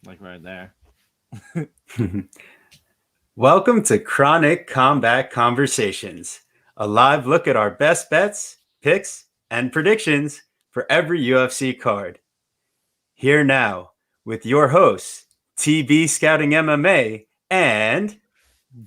Like right there. Welcome to Chronic Combat Conversations, a live look at our best bets, picks, and predictions for every UFC card. Here now with your hosts, TB Scouting MMA and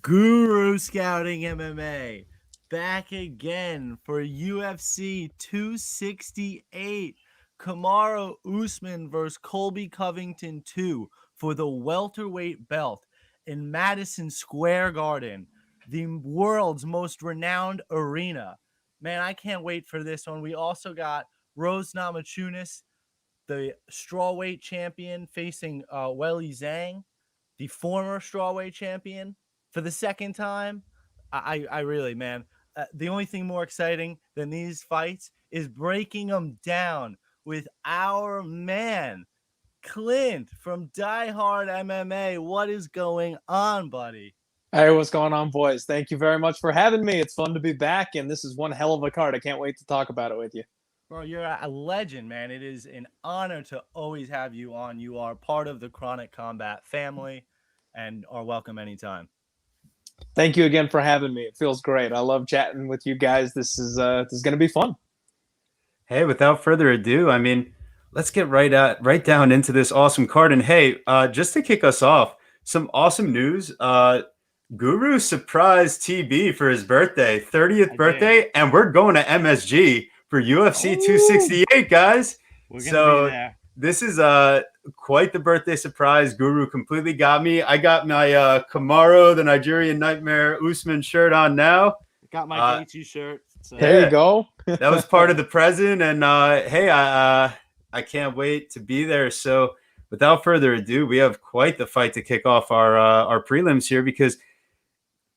Guru Scouting MMA back again for UFC 268. Kamaru Usman versus Colby Covington II for the welterweight belt in Madison Square Garden, the world's most renowned arena. Man, I can't wait for this one. We also got Rose Namajunas, the strawweight champion, facing Weili Zhang, the former strawweight champion, for the second time. I really, man, the only thing more exciting than these fights is breaking them down with our man, Clint from Die Hard MMA. What is going on, buddy? Hey, what's going on, boys? Thank you very much for having me. It's fun to be back, and this is one hell of a card. I can't wait to talk about it with you. Bro, you're a legend, man. It is an honor to always have you on. You are part of the Chronic Combat family and are welcome anytime. Thank you again for having me. It feels great. I love chatting with you guys. This is going to be fun. hey, without further ado, let's get right down into this awesome card. And hey, just to kick us off, some awesome news. Guru surprised TB for his birthday, 30th birthday, and we're going to MSG for UFC 268, guys. We're gonna be there. This is quite the birthday surprise. Guru completely got me. I got my Kamaru, the Nigerian Nightmare Usman shirt on now. Got my Gaethje shirt. So. There you go. That was part of the present, and hey, I can't wait to be there. So, without further ado, we have quite the fight to kick off our prelims here because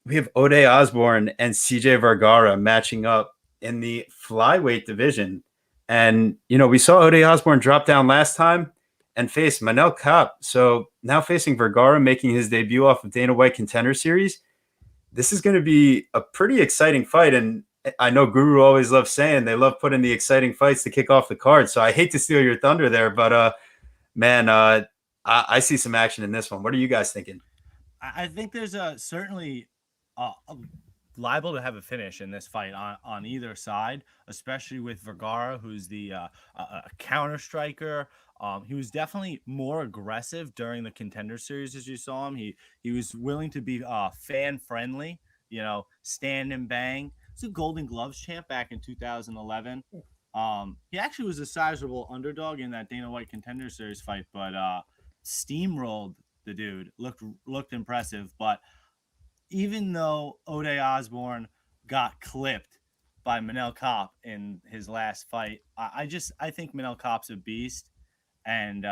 we have Osbourne and CJ Vergara matching up in the flyweight division. And, we saw Osbourne drop down last time and face Manel Kape. So now facing Vergara, making his debut off of Dana White Contender Series. This is going to be a pretty exciting fight. And I know Guru always loves saying they love putting the exciting fights to kick off the card. So I hate to steal your thunder there, but man, I see some action in this one. What are you guys thinking? I think there's certainly liable to have a finish in this fight on either side, especially with Vergara, who's the counter striker. He was definitely more aggressive during the Contender Series as you saw him. He was willing to be fan friendly, stand and bang. He's a Golden Gloves champ back in 2011. He actually was a sizable underdog in that Dana White Contender Series fight, but steamrolled the dude. Looked impressive, but even though Osbourne got clipped by Manel Kape in his last fight, I think Manel Kape's a beast. And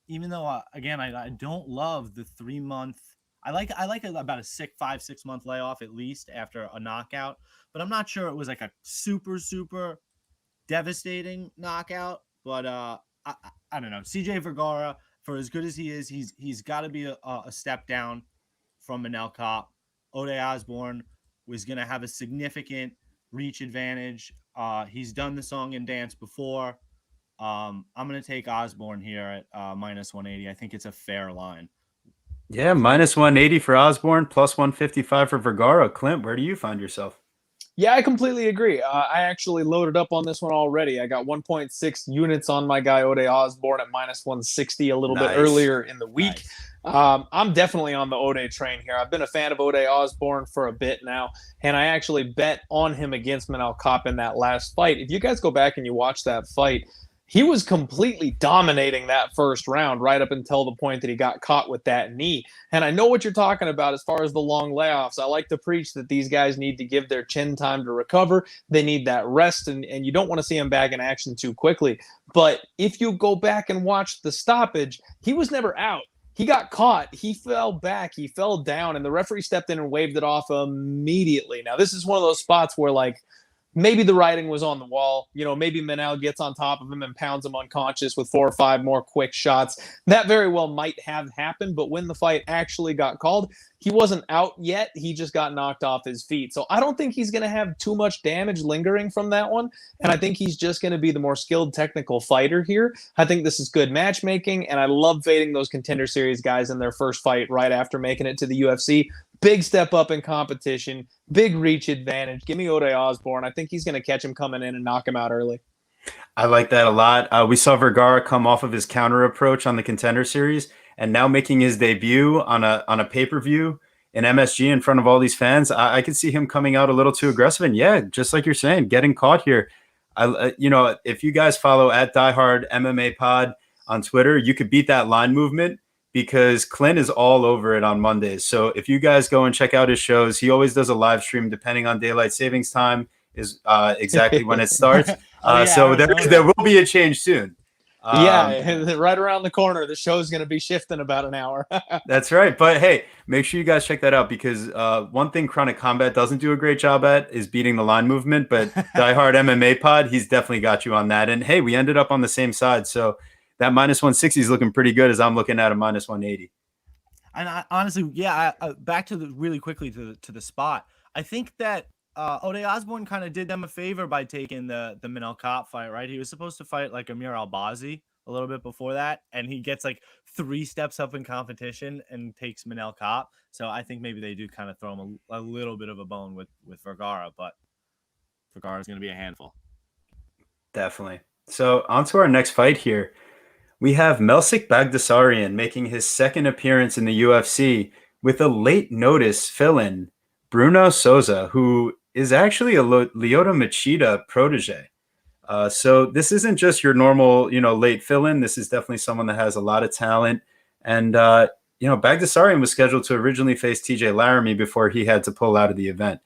even though, again, I don't love the 3 month, I like about a 5-6 month layoff at least after a knockout, but I'm not sure it was like a super, super devastating knockout. But I don't know. CJ Vergara, for as good as he is, he's got to be a step down from Manel Kape. Osbourne was going to have a significant reach advantage. He's done the song and dance before. I'm going to take Osbourne here at minus 180. I think it's a fair line. Yeah, minus 180 for Osbourne, plus 155 for Vergara. Clint, where do you find yourself? Yeah, I completely agree. I actually loaded up on this one already. I got 1.6 units on my guy Osbourne at minus 160 a little bit earlier in the week. Nice. I'm definitely on the Ode train here. I've been a fan of Osbourne for a bit now, and I actually bet on him against Manel Kape in that last fight. If you guys go back and you watch that fight, he was completely dominating that first round right up until the point that he got caught with that knee. And I know what you're talking about as far as the long layoffs. I like to preach that these guys need to give their chin time to recover. They need that rest, and you don't want to see him back in action too quickly. But if you go back and watch the stoppage, he was never out. He got caught. He fell back. He fell down, and the referee stepped in and waved it off immediately. Now, this is one of those spots where, maybe the writing was on the wall. Maybe Manel gets on top of him and pounds him unconscious with 4 or 5 more quick shots. That very well might have happened, but when the fight actually got called, he wasn't out yet. He just got knocked off his feet. So I don't think he's going to have too much damage lingering from that one. And I think he's just going to be the more skilled technical fighter here. I think this is good matchmaking, and I love fading those Contender Series guys in their first fight right after making it to the UFC. Big step up in competition, big reach advantage. Give me Osbourne. I think he's going to catch him coming in and knock him out early. I like that a lot. We saw Vergara come off of his counter approach on the Contender Series, and now making his debut on a pay-per-view in MSG in front of all these fans. I could see him coming out a little too aggressive, and yeah, just like you're saying, getting caught here. If you guys follow at Diehard MMA Pod on Twitter, you could beat that line movement, because Clint is all over it on Mondays. So if you guys go and check out his shows, he always does a live stream depending on daylight savings time is exactly when it starts. So there will be a change soon. Right around the corner. The show's going to be shifting about an hour. That's right. But hey, make sure you guys check that out, because one thing Chronic Combat doesn't do a great job at is beating the line movement. But Diehard MMA Pod, he's definitely got you on that. And hey, we ended up on the same side. So that minus 160 is looking pretty good, as I'm looking at a minus 180. And I, honestly, back to really quickly to the spot. I think that Osbourne kind of did them a favor by taking the Manel Kape fight, right? He was supposed to fight like Amir Albazi a little bit before that, and he gets like 3 steps up in competition and takes Manel Kape. So I think maybe they do kind of throw him a little bit of a bone with Vergara, but Vergara is going to be a handful. Definitely. So on to our next fight here. We have Melsik Bagdasaryan making his second appearance in the UFC with a late notice fill-in, Bruno Souza, who is actually a Lyoto Machida protege. So this isn't just your normal, late fill-in. This is definitely someone that has a lot of talent. And, Bagdasaryan was scheduled to originally face TJ Laramie before he had to pull out of the event.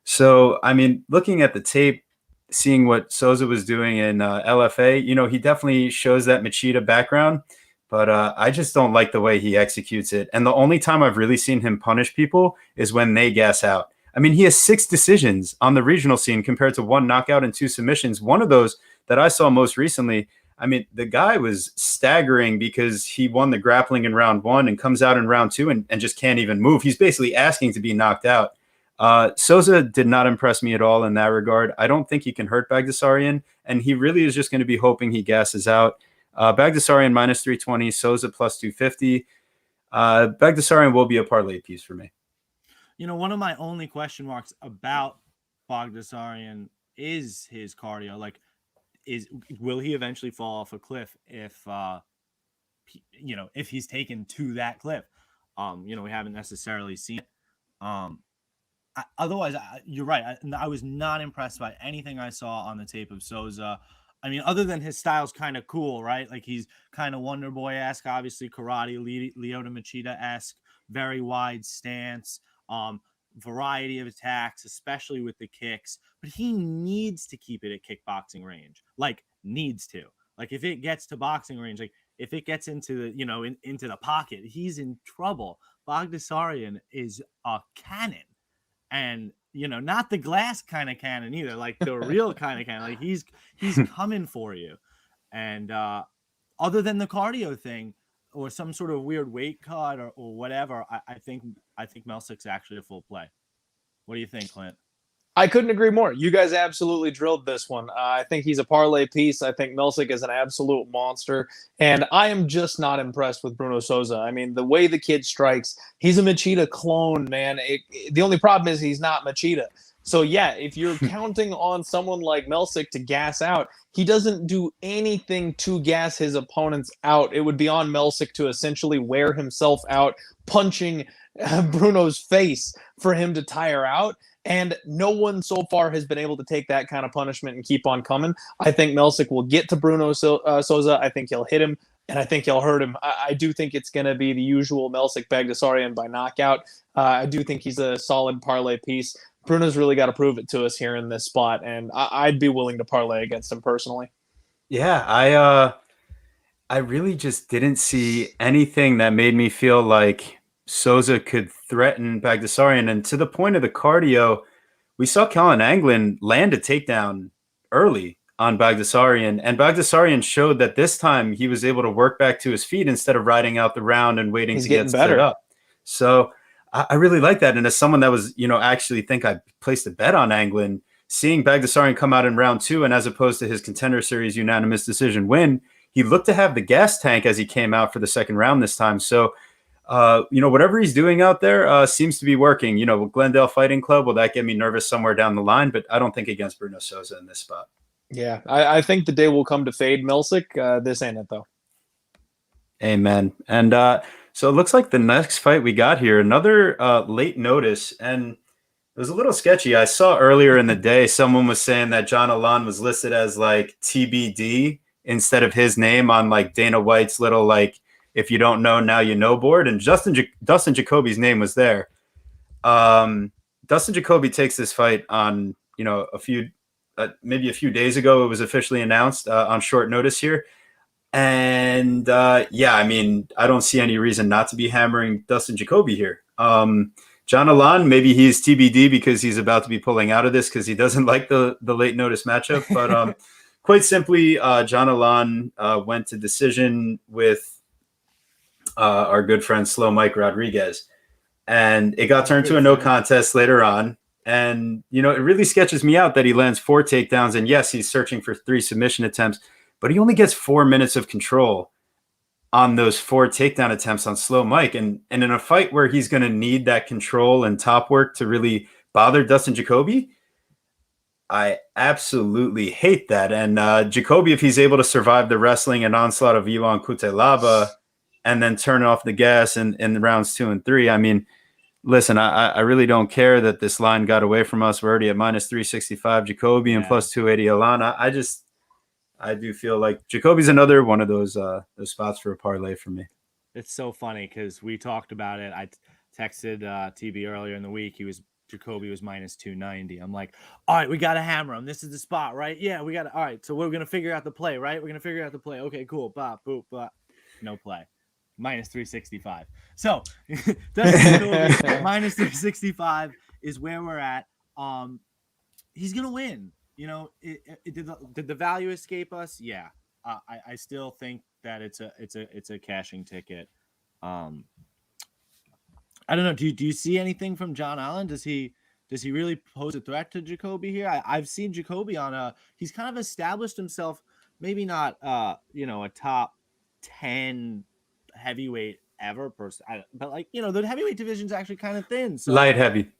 So, I mean, looking at the tape, seeing what Souza was doing in LFA, he definitely shows that Machida background, but I just don't like the way he executes it. And the only time I've really seen him punish people is when they gas out. I mean, he has 6 decisions on the regional scene compared to 1 knockout and 2 submissions. One of those that I saw most recently, I mean, the guy was staggering because he won the grappling in round 1 and comes out in round 2 and just can't even move. He's basically asking to be knocked out. Souza did not impress me at all in that regard. I don't think he can hurt Bagdasaryan, and he really is just going to be hoping he gasses out. Bagdasaryan minus 320, Souza plus 250. Bagdasaryan will be a parlay piece for me. One of my only question marks about Bagdasaryan is his cardio. Like, will he eventually fall off a cliff if he's taken to that cliff? We haven't necessarily seen it. Otherwise, you're right. I was not impressed by anything I saw on the tape of Souza. I mean, other than his style's kind of cool, right? Like, he's kind of Wonder Boy-esque, obviously karate, Lyoto Machida-esque, very wide stance, variety of attacks, especially with the kicks. But he needs to keep it at kickboxing range. Like, needs to. Like, if it gets to boxing range, like if it gets into the into the pocket, he's in trouble. Bagdasaryan is a cannon. And, not the glass kind of cannon either, like the real kind of cannon. Like, he's coming for you. And other than the cardio thing or some sort of weird weight cut or whatever, I think Melsik's actually a full play. What do you think, Clint? I couldn't agree more. You guys absolutely drilled this one. I think he's a parlay piece. I think Melsik is an absolute monster. And I am just not impressed with Bruno Souza. I mean, the way the kid strikes, he's a Machida clone, man. The only problem is he's not Machida. So, yeah, if you're counting on someone like Melsik to gas out, he doesn't do anything to gas his opponents out. It would be on Melsik to essentially wear himself out, punching Bruno's face for him to tire out. And no one so far has been able to take that kind of punishment and keep on coming. I think Melsik will get to Bruno Souza. I think he'll hit him, and I think he'll hurt him. I do think it's going to be the usual Melsik Bagdasaryan by knockout. I do think he's a solid parlay piece. Bruno's really got to prove it to us here in this spot, and I'd be willing to parlay against him personally. Yeah, I really just didn't see anything that made me feel like Souza could threaten Bagdasaryan. And to the point of the cardio, we saw Colin Anglin land a takedown early on Bagdasaryan, and Bagdasaryan showed that this time he was able to work back to his feet instead of riding out the round and waiting He's to getting get better. set up. So I really like that. And as someone that was, actually think I placed a bet on Anglin, seeing Bagdasaryan come out in round 2, and as opposed to his Contender Series unanimous decision win, he looked to have the gas tank as he came out for the second round this time. So, whatever he's doing out there seems to be working. With Glendale Fighting Club, will that get me nervous somewhere down the line? But I don't think against Bruno Souza in this spot. Yeah, I think the day will come to fade Milsic. This ain't it, though. Amen. And so it looks like the next fight we got here, another late notice, and it was a little sketchy. I saw earlier in the day someone was saying that John Allan was listed as like TBD instead of his name on like Dana White's little like if you don't know now you know board, and Dustin Jacoby's name was there. Dustin Jacoby takes this fight on maybe a few days ago. It was officially announced on short notice here. And I don't see any reason not to be hammering Dustin Jacoby here. John Allan, maybe he's TBD because he's about to be pulling out of this because he doesn't like the late notice matchup. But quite simply, John Allan went to decision with our good friend Slow Mike Rodriguez. And it got turned to a no contest later on. And, it really sketches me out that he lands 4 takedowns. And yes, he's searching for 3 submission attempts, but he only gets 4 minutes of control on those 4 takedown attempts on Slow Mike. And in a fight where he's going to need that control and top work to really bother Dustin Jacoby, I absolutely hate that. And Jacoby, if he's able to survive the wrestling and onslaught of Ivan Kutelaba and then turn off the gas in rounds 2 and 3, listen, I really don't care that this line got away from us. We're already at minus 365 Jacoby and plus 280 Allan. I do feel like Jacoby's another one of those spots for a parlay for me. It's so funny because we talked about it. I texted TB earlier in the week. Jacoby was minus 290. I'm like, all right, we got to hammer him. This is the spot, right? Yeah, we got to. All right, so we're going to figure out the play, right? We're going to figure out the play. Okay, cool. Bop, boop, bop. No play. Minus 365. So Jacoby, minus 365 is where we're at. He's going to win. Did the value escape us? Yeah. I still think that it's a cashing ticket. I don't know. Do you see anything from John Allan? Does he really pose a threat to Jacoby here? I've seen Jacoby he's kind of established himself, maybe not a top 10 heavyweight ever person, but the heavyweight division's actually kind of thin. So light heavy.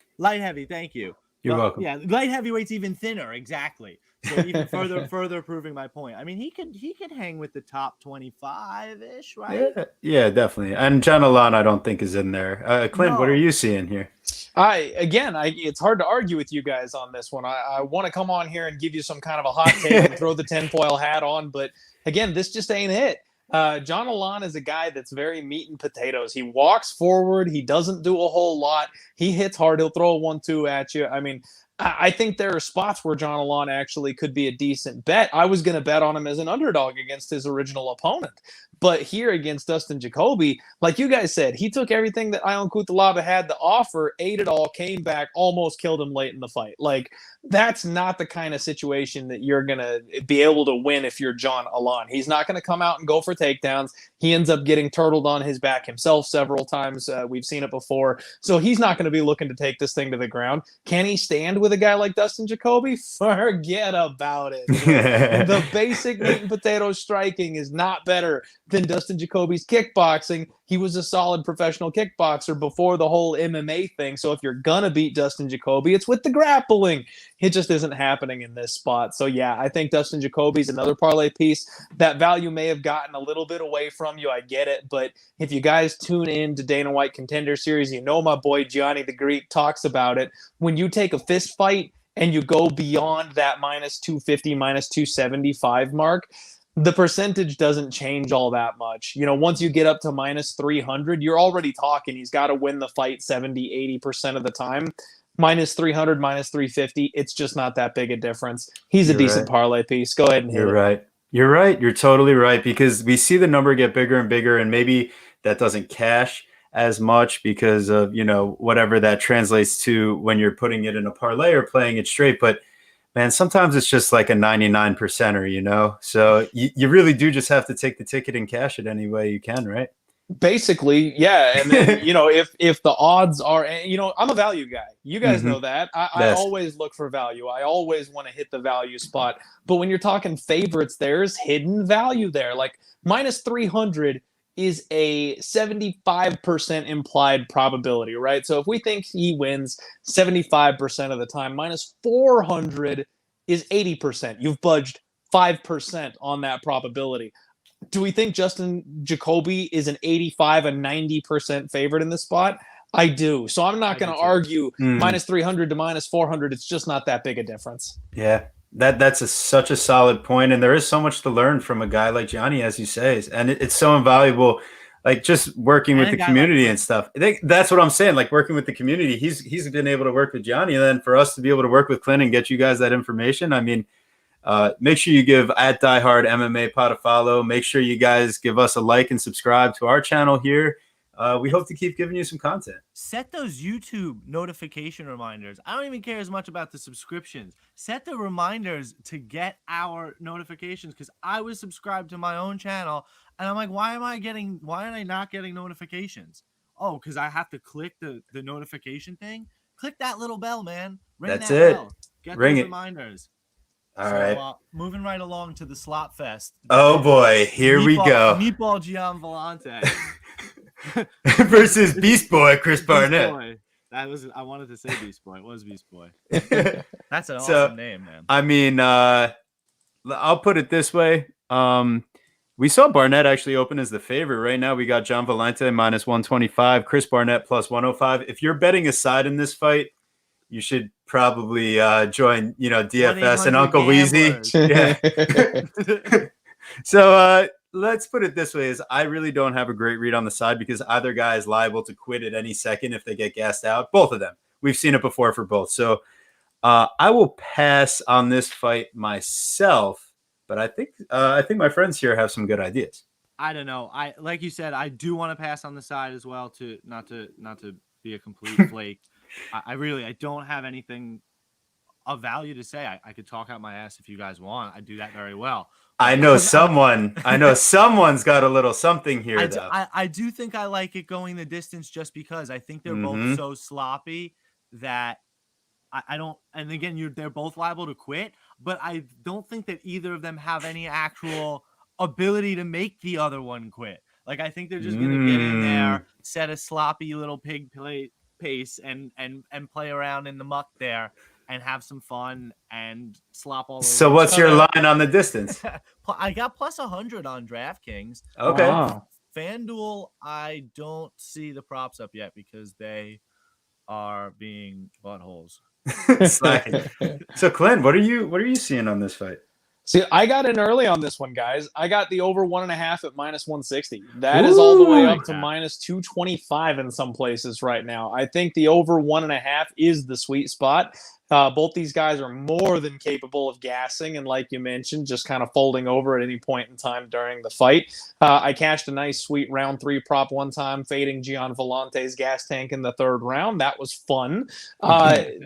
Thank you. You're welcome. Yeah, light heavyweight's even thinner. Exactly. So even further proving my point. He could hang with the top 25-ish, right? Yeah, definitely. And John Allan, I don't think is in there. Clint, what are you seeing here? It's hard to argue with you guys on this one. I want to come on here and give you some kind of a hot take and throw the tinfoil hat on, but again, this just ain't it. John Allan is a guy that's very meat and potatoes. He walks forward. He doesn't do a whole lot. He hits hard. He'll throw a 1-2 at you. I think there are spots where John Allan actually could be a decent bet. I was going to bet on him as an underdog against his original opponent. But here against Dustin Jacoby, like you guys said, he took everything that Ion Cutelaba had to offer, ate it all, came back, almost killed him late in the fight. Like, that's not the kind of situation that you're going to be able to win if you're John Allan. He's not going to come out and go for takedowns. He ends up getting turtled on his back himself several times. We've seen it before. So he's not going to be looking to take this thing to the ground. Can he stand with a guy like Dustin Jacoby? Forget about it. The basic meat and potatoes striking is not better than Dustin Jacoby's kickboxing. He was a solid professional kickboxer before the whole MMA thing. So if you're going to beat Dustin Jacoby, it's with the grappling. It just isn't happening in this spot. So yeah, I think Dustin Jacoby's another parlay piece. That value may have gotten a little bit away from you. I get it. But if you guys tune in to Dana White Contender Series, my boy Gianni the Greek talks about it. When you take a fist fight and you go beyond that minus 250, minus 275 mark, the percentage doesn't change all that much. Once you get up to minus 300, you're already talking. He's got to win the fight 70, 80% of the time. Minus 300, minus 350, it's just not that big a difference. He's a decent parlay piece. Go ahead and hit it. Right. You're right. You're totally right, because we see the number get bigger and bigger, and maybe that doesn't cash. as much because of, whatever that translates to when you're putting it in a parlay or playing it straight. But man, sometimes it's just like a 99%er, so you really do just have to take the ticket and cash it any way you can, right? Basically, yeah. And then, if the odds are, I'm a value guy. You guys know that. I always look for value. I always want to hit the value spot. But when you're talking favorites, there's hidden value there. Like minus 300 is a 75% implied probability, right? So if we think he wins 75% of the time, minus 400 is 80%. You've budged 5% on that probability. Do we think Justin Jacoby is an 85, a 90% favorite in this spot? I do. So I'm not going to argue minus 300 to minus 400. It's just not that big a difference. Yeah, that's such a solid point. And there is so much to learn from a guy like Johnny, as you say. And it's so invaluable, like just working with the community and stuff. I think that's what I'm saying, like working with the community. He's been able to work with Johnny. And then for us to be able to work with Clint and get you guys that information, I mean, make sure you give at Diehard MMA Pod a follow. Make sure you guys give us a like and subscribe to our channel here. We hope to keep giving you some content. Set those YouTube notification reminders. I don't even care as much about the subscriptions. Set the reminders to get our notifications, because I was subscribed to my own channel and I'm like, why am I not getting notifications? Oh, because I have to click the notification thing. Click that little bell, man. That's it. Bell. Get those reminders. All right. Moving right along to the Slop Fest. Oh boy, here we go. Meatball Gian Villante versus Beast Boy Chris Barnett. Boy. I wanted to say Beast Boy. It was Beast Boy. That's an awesome name, man. I mean, I'll put it this way. We saw Barnett actually open as the favorite. Right now, we got Gian Villante minus 125, Chris Barnett plus 105. If you're betting a side in this fight, you should probably join, DFS and Uncle Weezy. Yeah. So let's put it this way: is I really don't have a great read on the side, because either guy is liable to quit at any second if they get gassed out. Both of them. We've seen it before for both. So I will pass on this fight myself, but I think my friends here have some good ideas. I don't know. Like you said, I do want to pass on the side as well, to not to be a complete flake. I don't have anything of value to say. I could talk out my ass if you guys want. I do that very well. I know someone's got a little something here, though. I do think I like it going the distance, just because I think they're both so sloppy that I don't. And again, they're both liable to quit, but I don't think that either of them have any actual ability to make the other one quit. Like, I think they're just gonna get in there, set a sloppy little pig pace, and play around in the muck there and have some fun and slop all over. So what's your line on the distance? I got plus 100 on DraftKings. Okay. Wow. FanDuel, I don't see the props up yet because they are being buttholes. So Clint, what are you seeing on this fight? See, I got in early on this one, guys. I got the over 1.5 at minus 160. That is all the way up to minus 225 in some places right now. I think the over 1.5 is the sweet spot. Both these guys are more than capable of gassing, and like you mentioned, just kind of folding over at any point in time during the fight. I cashed a nice, sweet round 3 prop one time, fading Gian Villante's gas tank in the 3rd round. That was fun.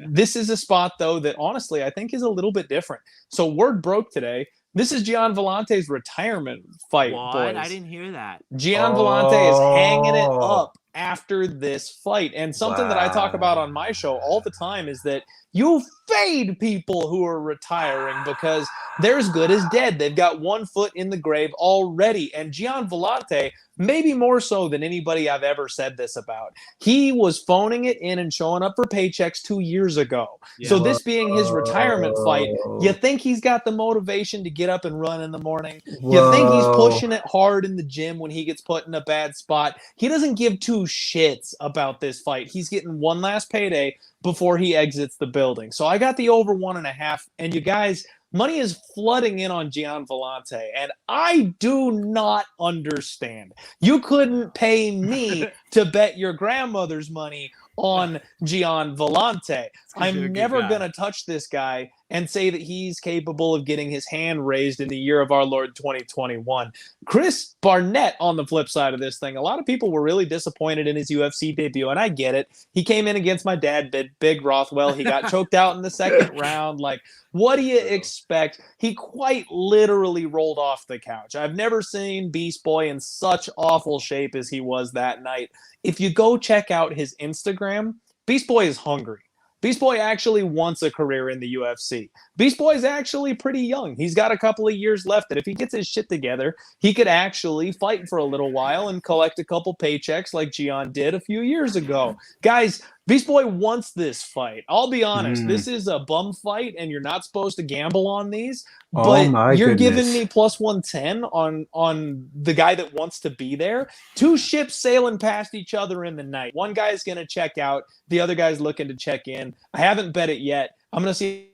This is a spot, though, that honestly I think is a little bit different. So word broke today. This is Gian Villante's retirement fight, boys. I didn't hear that. Gian Villante is hanging it up after this fight. And something that I talk about on my show all the time is that you fade people who are retiring because they're as good as dead. They've got one foot in the grave already. And Gian Villante, maybe more so than anybody I've ever said this about, he was phoning it in and showing up for paychecks 2 years ago. Yeah. So this being his retirement fight, you think he's got the motivation to get up and run in the morning. You think he's pushing it hard in the gym when he gets put in a bad spot. He doesn't give two shits about this fight. He's getting one last payday before he exits the building. So I got the over 1.5, and you guys, money is flooding in on Gian Villante, and I do not understand. You couldn't pay me to bet your grandmother's money on Gian Villante. I'm never going to touch this guy and say that he's capable of getting his hand raised in the year of our Lord 2021. Chris Barnett, on the flip side of this thing, a lot of people were really disappointed in his UFC debut, and I get it. He came in against my dad, Big Rothwell. He got choked out in the second round. Like, what do you expect? He quite literally rolled off the couch. I've never seen Beast Boy in such awful shape as he was that night. If you go check out his Instagram, Beast Boy is hungry. Beast Boy actually wants a career in the UFC. Beast Boy is actually pretty young. He's got a couple of years left, and if he gets his shit together, he could actually fight for a little while and collect a couple paychecks like Gian did a few years ago. Guys, Beast Boy wants this fight. I'll be honest. This is a bum fight, and you're not supposed to gamble on these. But you're giving me plus 110 on the guy that wants to be there. Two ships sailing past each other in the night. One guy's going to check out. The other guy's looking to check in. I haven't bet it yet. I'm going to see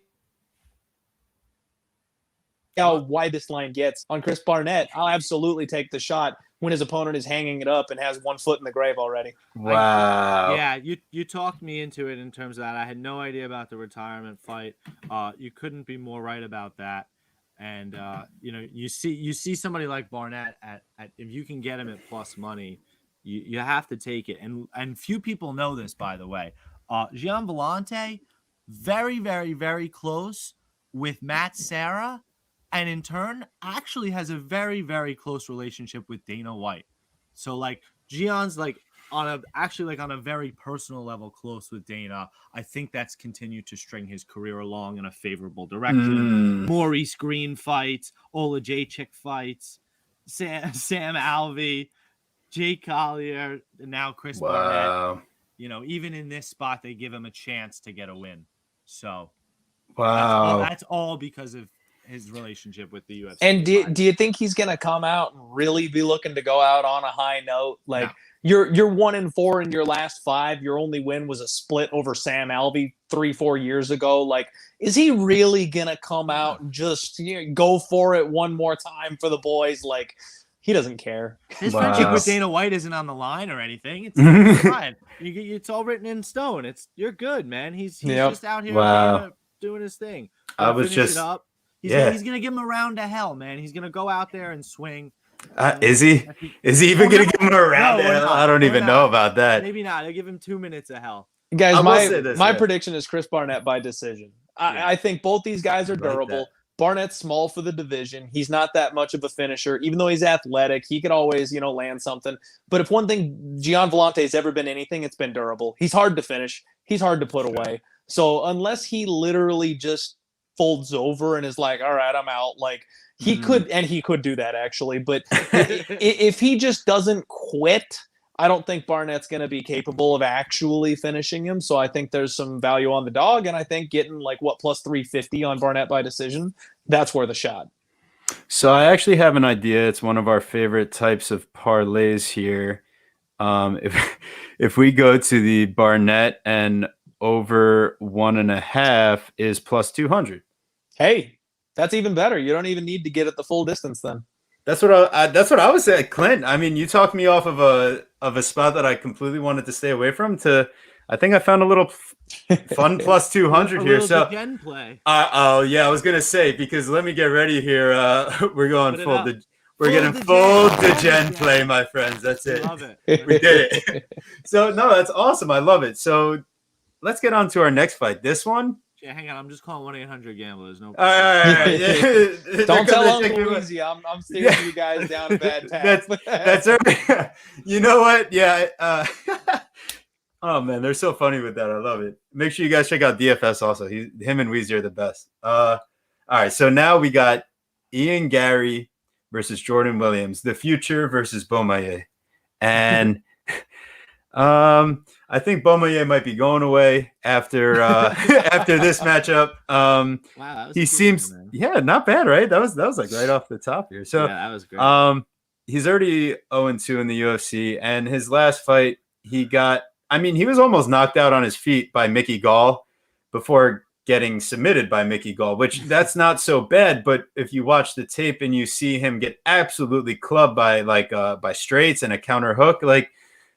how wide this line gets. On Chris Barnett, I'll absolutely take the shot when his opponent is hanging it up and has 1 foot in the grave already. Wow. Yeah, you talked me into it in terms of that. I had no idea about the retirement fight. You couldn't be more right about that. And you see somebody like Barnett at if you can get him at plus money, you have to take it. And few people know this, by the way. Gian Villante, very, very, very close with Matt Serra, and in turn actually has a very, very close relationship with Dana White. So like Gian's on a very personal level close with Dana. I think that's continued to string his career along in a favorable direction. Maurice Green fights, Ola Jacek fights, Sam Alvey, Jake Collier, and now Chris Barnett. Even in this spot, they give him a chance to get a win. So that's all because of his relationship with the UFC. And do you think he's going to come out and really be looking to go out on a high note? Like, no. You're 1-4 in your last 5. Your only win was a split over Sam Alvey 3-4 years ago. Like, is he really going to come out and just go for it one more time for the boys? Like, he doesn't care. His friendship with Dana White isn't on the line or anything. It's fine. It's all written in stone. You're good, man. He's just out here doing his thing. I was just up. He's gonna give him a round of hell, man. He's gonna go out there and swing. Is he? Is he even gonna give him a round of hell? I don't even know about that. Maybe not. I'll give him 2 minutes of hell. Guys, my prediction is Chris Barnett by decision. I think both these guys are durable. Barnett's small for the division. He's not that much of a finisher. Even though he's athletic, he could always, land something. But if one thing Gian Villante has ever been anything, it's been durable. He's hard to finish. He's hard to put away. So unless he literally just folds over and is like, all right, I'm out. Like he could do that actually. But if he just doesn't quit, I don't think Barnett's going to be capable of actually finishing him. So I think there's some value on the dog. And I think getting plus 350 on Barnett by decision, that's worth a shot. So I actually have an idea. It's one of our favorite types of parlays here. If we go to the Barnett and over 1.5 is plus 200. Hey, that's even better. You don't even need to get it the full distance then. That's what I was saying, Clint. I mean, you talked me off of a spot that I completely wanted to stay away from. I think I found a little fun plus 200 here. So play. I was gonna say, because let me get ready here. We're going full. We're getting full degen play, my friends. That's it. Love it. We did it. So no, that's awesome. I love it. So let's get on to our next fight. This one. Yeah, hang on. I'm just calling 1-800-GAMBLER. No. All right. Don't tell Uncle Easy. I'm steering you guys down a bad path. That's right. You know what? Yeah. Oh man, they're so funny with that. I love it. Make sure you guys check out DFS also. Him and Weezy are the best. All right. So now we got Ian Garry versus Jordan Williams, the future versus Beaumaye, and I think Beaumaye might be going away after after this matchup. Wow, he seems not bad, right? That was like right off the top here. So that was great. He's already 0-2 in the UFC, and his last fight he was almost knocked out on his feet by Mickey Gall before getting submitted by Mickey Gall, which that's not so bad. But if you watch the tape and you see him get absolutely clubbed by by straights and a counter hook,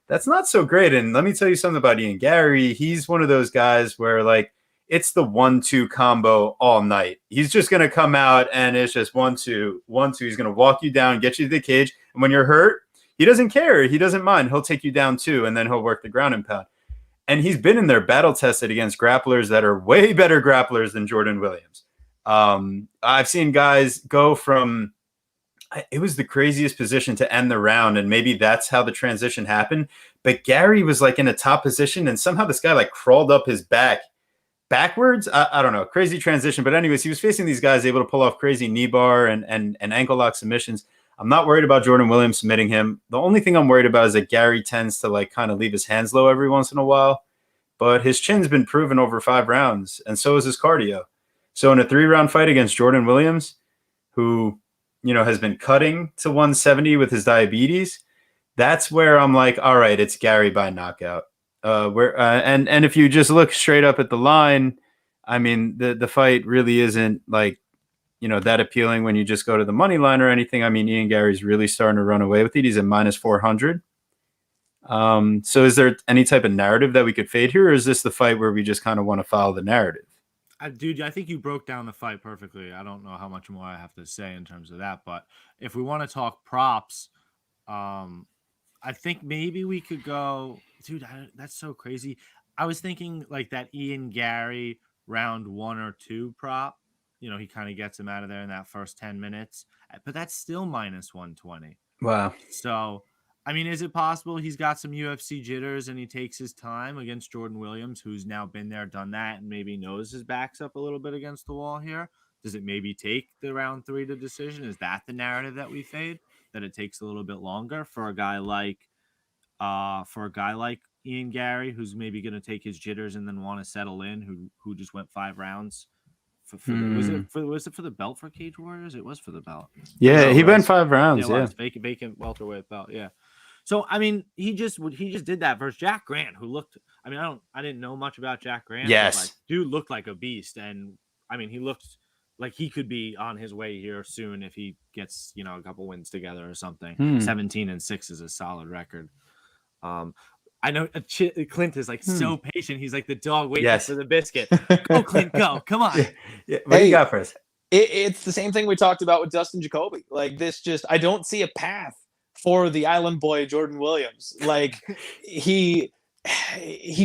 that's not so great. And let me tell you something about Ian Garry. He's one of those guys where it's the 1-2 combo all night. He's just going to come out and it's just 1-2, 1-2. He's going to walk you down, get you to the cage. And when you're hurt, he doesn't care. He doesn't mind. He'll take you down too, and then he'll work the ground and pound. And he's been in there battle tested against grapplers that are way better grapplers than Jordan Williams. I've seen guys go from, it was the craziest position to end the round, and maybe that's how the transition happened. But Garry was like in a top position, and somehow this guy like crawled up his back backwards. I don't know, crazy transition. But anyways, he was facing these guys able to pull off crazy knee bar and ankle lock submissions. I'm not worried about Jordan Williams submitting him. The only thing I'm worried about is that Garry tends to like kind of leave his hands low every once in a while, but his chin's been proven over 5 rounds, and so is his cardio. So in a 3-round fight against Jordan Williams, who, you know, has been cutting to 170 with his diabetes, that's where I'm like, all right, it's Garry by knockout. And if you just look straight up at the line, I mean, the fight really isn't like, you know, that appealing when you just go to the money line or anything. I mean, Ian Garry's really starting to run away with it. He's at -400. So is there any type of narrative that we could fade here, or is this the fight where we just kind of want to follow the narrative? Dude, I think you broke down the fight perfectly. I don't know how much more I have to say in terms of that, but if we want to talk props, I think maybe we could go, dude, that's so crazy. I was thinking like that Ian Garry round 1 or 2 prop. You know, he kind of gets him out of there in that first 10 minutes, but that's still -120. Wow. So, I mean, is it possible he's got some UFC jitters and he takes his time against Jordan Williams, who's now been there, done that, and maybe knows his back's up a little bit against the wall here? Does it maybe take the round 3 to decision? Is that the narrative that we fade? That it takes a little bit longer for a guy like Ian Garry, who's maybe going to take his jitters and then want to settle in, who just went 5 rounds. Was it for the belt for Cage Warriors? It was for the belt. Yeah, he went 5 rounds. Yeah, vacant welterweight belt. Yeah. So I mean, he just did that versus Jack Grant, who looked. I mean, I didn't know much about Jack Grant. Yes, but like, dude looked like a beast, and I mean, he looked like he could be on his way here soon if he gets, you know, a couple wins together or something. 17-6 is a solid record. I know Clint is like so patient. He's like the dog waiting for the biscuit. Go, Clint, go. Come on. Yeah. What do you got for us? It's the same thing we talked about with Dustin Jacoby. Like I don't see a path for the island boy, Jordan Williams. Like he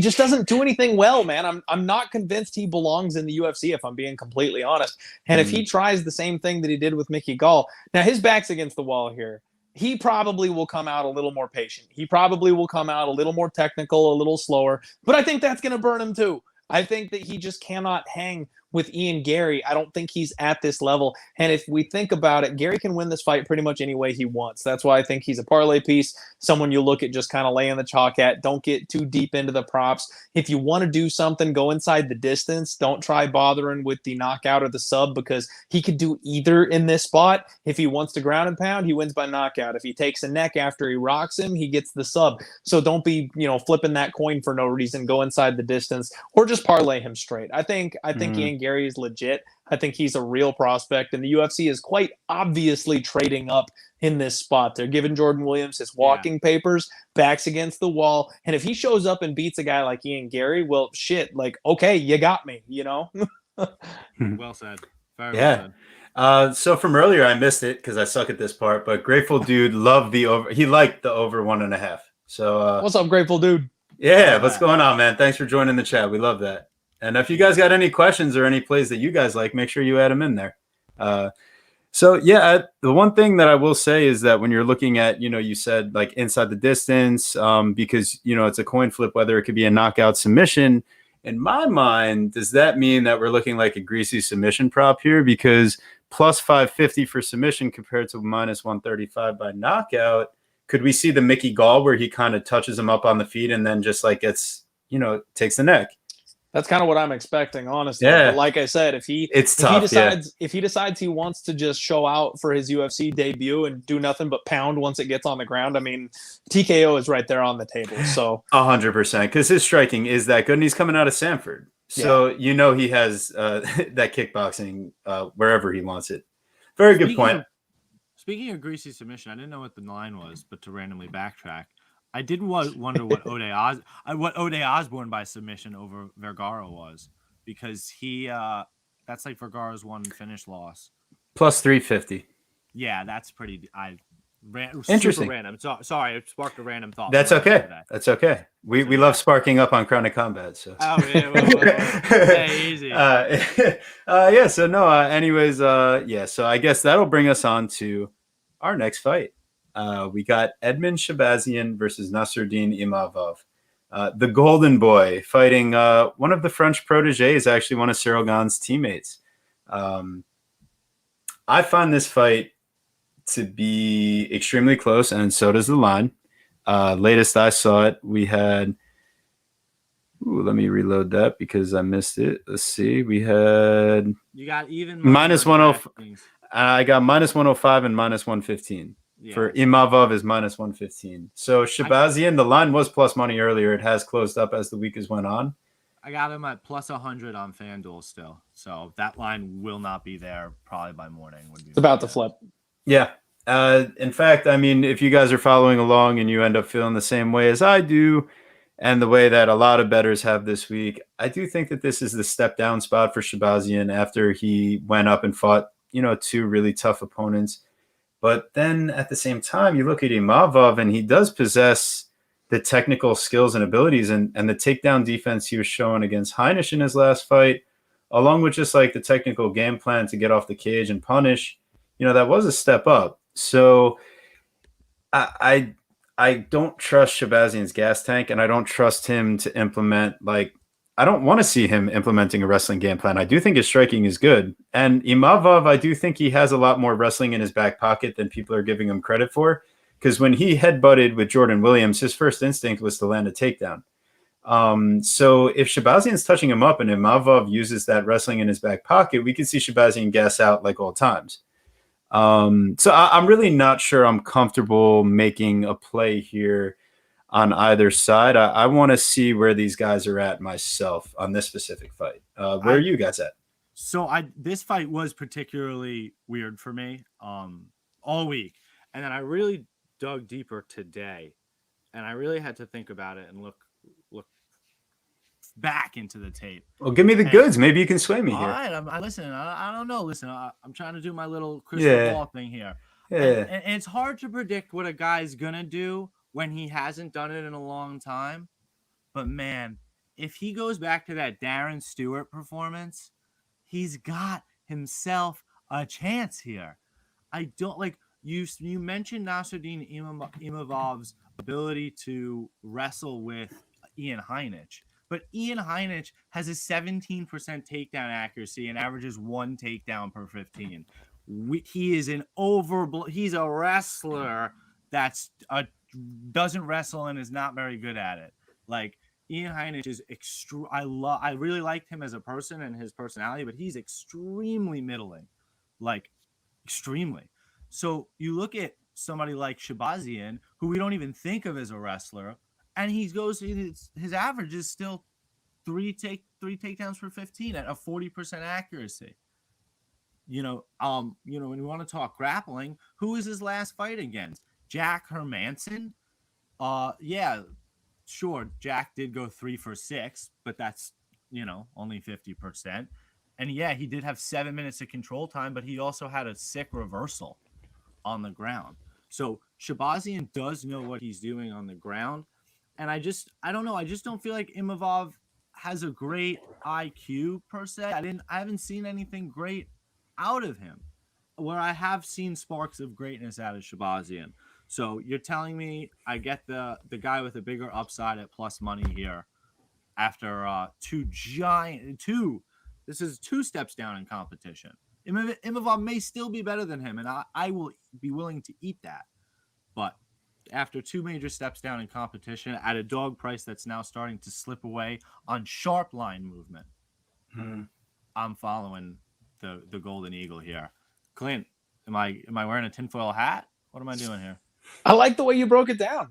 just doesn't do anything well, man. I'm not convinced he belongs in the UFC, if I'm being completely honest. And if he tries the same thing that he did with Mickey Gall, now his back's against the wall here. He probably will come out a little more patient. He probably will come out a little more technical, a little slower. But I think that's going to burn him too. I think that he just cannot hang with Ian Garry. I don't think he's at this level. And if we think about it, Garry can win this fight pretty much any way he wants. That's why I think he's a parlay piece, someone you look at just kind of laying the chalk at. Don't get too deep into the props. If you want to do something, go inside the distance. Don't try bothering with the knockout or the sub, because he could do either in this spot. If he wants to ground and pound, he wins by knockout. If he takes a neck after he rocks him, he gets the sub. So don't be, flipping that coin for no reason. Go inside the distance or just parlay him straight. I think Ian Garry is legit. I think he's a real prospect, and the UFC is quite obviously trading up in this spot. They're giving Jordan Williams his walking papers, backs against the wall, and if he shows up and beats a guy like Ian Garry, well, shit, like, okay, you got me, Well said. Very well said. So from earlier, I missed it because I suck at this part, but Grateful Dude loved the over. He liked the over 1.5. So what's up, Grateful Dude? Yeah, what's going on, man? Thanks for joining the chat. We love that. And if you guys got any questions or any plays that you guys like, make sure you add them in there. The one thing that I will say is that when you're looking at, you said like inside the distance, because, it's a coin flip, whether it could be a knockout submission. In my mind, does that mean that we're looking like a greasy submission prop here? Because plus 550 for submission compared to minus 135 by knockout. Could we see the Mickey Gall where he kind of touches him up on the feet and then just like gets, takes the neck? That's kind of what I'm expecting, honestly. Yeah. But like I said, if he decides he wants to just show out for his UFC debut and do nothing but pound once it gets on the ground, I mean, TKO is right there on the table. So 100%, because his striking is that good, and he's coming out of Sanford, so he has that kickboxing wherever he wants it. Very good point. Speaking of greasy submission, I didn't know what the line was, but to randomly backtrack, I did wonder what Ode Osbourne by submission over Vergara was, because that's like Vergara's one finish loss. Plus 350. Yeah, that's pretty. Interesting. Super random. Sorry, it sparked a random thought. That's okay. That's okay. We love sparking up on Chronic Combat. So. Oh yeah, hey, easy. Yeah. So no. Anyways. Yeah. So I guess that'll bring us on to our next fight. We got Edmund Shahbazyan versus Nasruddin Imavov. The Golden Boy fighting one of the French proteges, actually one of Cyril Gane's teammates. I find this fight to be extremely close, and so does the line. Latest I saw it, we had. Let me reload that because I missed it. Let's see. We had. You got even minus 105. I got minus 105 and minus 115. Yeah. For Imavov is minus 115. So Shahbazyan, the line was plus money earlier. It has closed up as the week has went on. I got him at plus 100 on FanDuel still. So that line will not be there probably by morning. It's about to flip. Yeah. In fact, I mean, if you guys are following along and you end up feeling the same way as I do, and the way that a lot of bettors have this week, I do think that this is the step down spot for Shahbazyan after he went up and fought, two really tough opponents. But then at the same time, you look at Imavov and he does possess the technical skills and abilities and the takedown defense he was showing against Heinisch in his last fight, along with just like the technical game plan to get off the cage and punish, that was a step up. So I don't trust Shahbazyan's gas tank, and I don't trust him to implement, I don't want to see him implementing a wrestling game plan. I do think his striking is good. And Imavov, I do think he has a lot more wrestling in his back pocket than people are giving him credit for. Because when he headbutted with Jordan Williams, his first instinct was to land a takedown. So if Shahbazyan's touching him up and Imavov uses that wrestling in his back pocket, we could see Shahbazyan gas out like old times. So I'm really not sure I'm comfortable making a play here on either side. I want to see where these guys are at myself on this specific fight. Where are you guys at? So this fight was particularly weird for me all week. And then I really dug deeper today. And I really had to think about it and look back into the tape. Well, give me the goods. Maybe you can sway me here. All right. I listen. I don't know. Listen, I'm trying to do my little crystal ball thing here. Yeah. And it's hard to predict what a guy's going to do when he hasn't done it in a long time. But, man, if he goes back to that Darren Stewart performance, he's got himself a chance here. I don't like you mentioned Nasruddin Imavov's ability to wrestle with Ian Heinisch. But Ian Heinisch has a 17% takedown accuracy and averages 1 takedown per 15. He is he's a wrestler that's doesn't wrestle and is not very good at it. Like Ian Heinisch is I really liked him as a person and his personality, but he's extremely middling, like extremely. So you look at somebody like Shahbazyan, who we don't even think of as a wrestler, and his average is still 3 takedowns per 15 at a 40% accuracy. When we want to talk grappling, who is his last fight against? Jack Hermanson? Yeah, sure. Jack did go 3 for 6, but that's, only 50%. And yeah, he did have 7 minutes of control time, but he also had a sick reversal on the ground. So Shahbazyan does know what he's doing on the ground. And I don't know. I just don't feel like Imavov has a great IQ per se. I haven't seen anything great out of him, where I have seen sparks of greatness out of Shahbazyan. So you're telling me I get the guy with a bigger upside at plus money here after this is 2 steps down in competition. Imavov may still be better than him, and I will be willing to eat that. But after 2 major steps down in competition at a dog price that's now starting to slip away on sharp line movement, I'm following the Golden Eagle here. Clint, am I wearing a tinfoil hat? What am I doing here? I like the way you broke it down.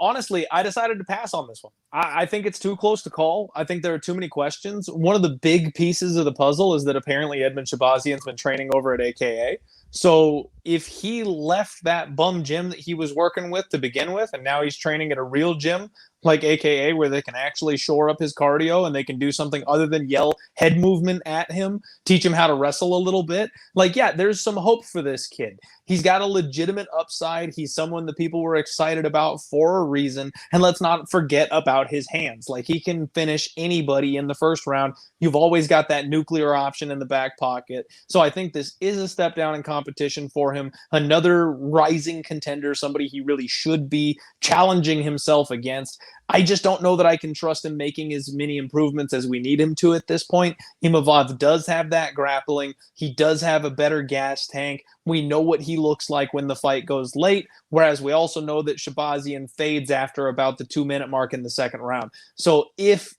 Honestly, I decided to pass on this one. I think it's too close to call. I think there are too many questions. One of the big pieces of the puzzle is that apparently Edmund Shahbazyan's been training over at AKA. So if he left that bum gym that he was working with to begin with, and now he's training at a real gym, like AKA, where they can actually shore up his cardio and they can do something other than yell head movement at him, teach him how to wrestle a little bit. Like, yeah, there's some hope for this kid. He's got a legitimate upside. He's someone that people were excited about for a reason. And let's not forget about his hands. Like, he can finish anybody in the first round. You've always got that nuclear option in the back pocket. So I think this is a step down in competition for him. Another rising contender, somebody he really should be challenging himself against. I just don't know that I can trust him making as many improvements as we need him to at this point. Imavov does have that grappling. He does have a better gas tank. We know what he looks like when the fight goes late, whereas we also know that Shahbazyan fades after about the 2-minute mark in the second round. So if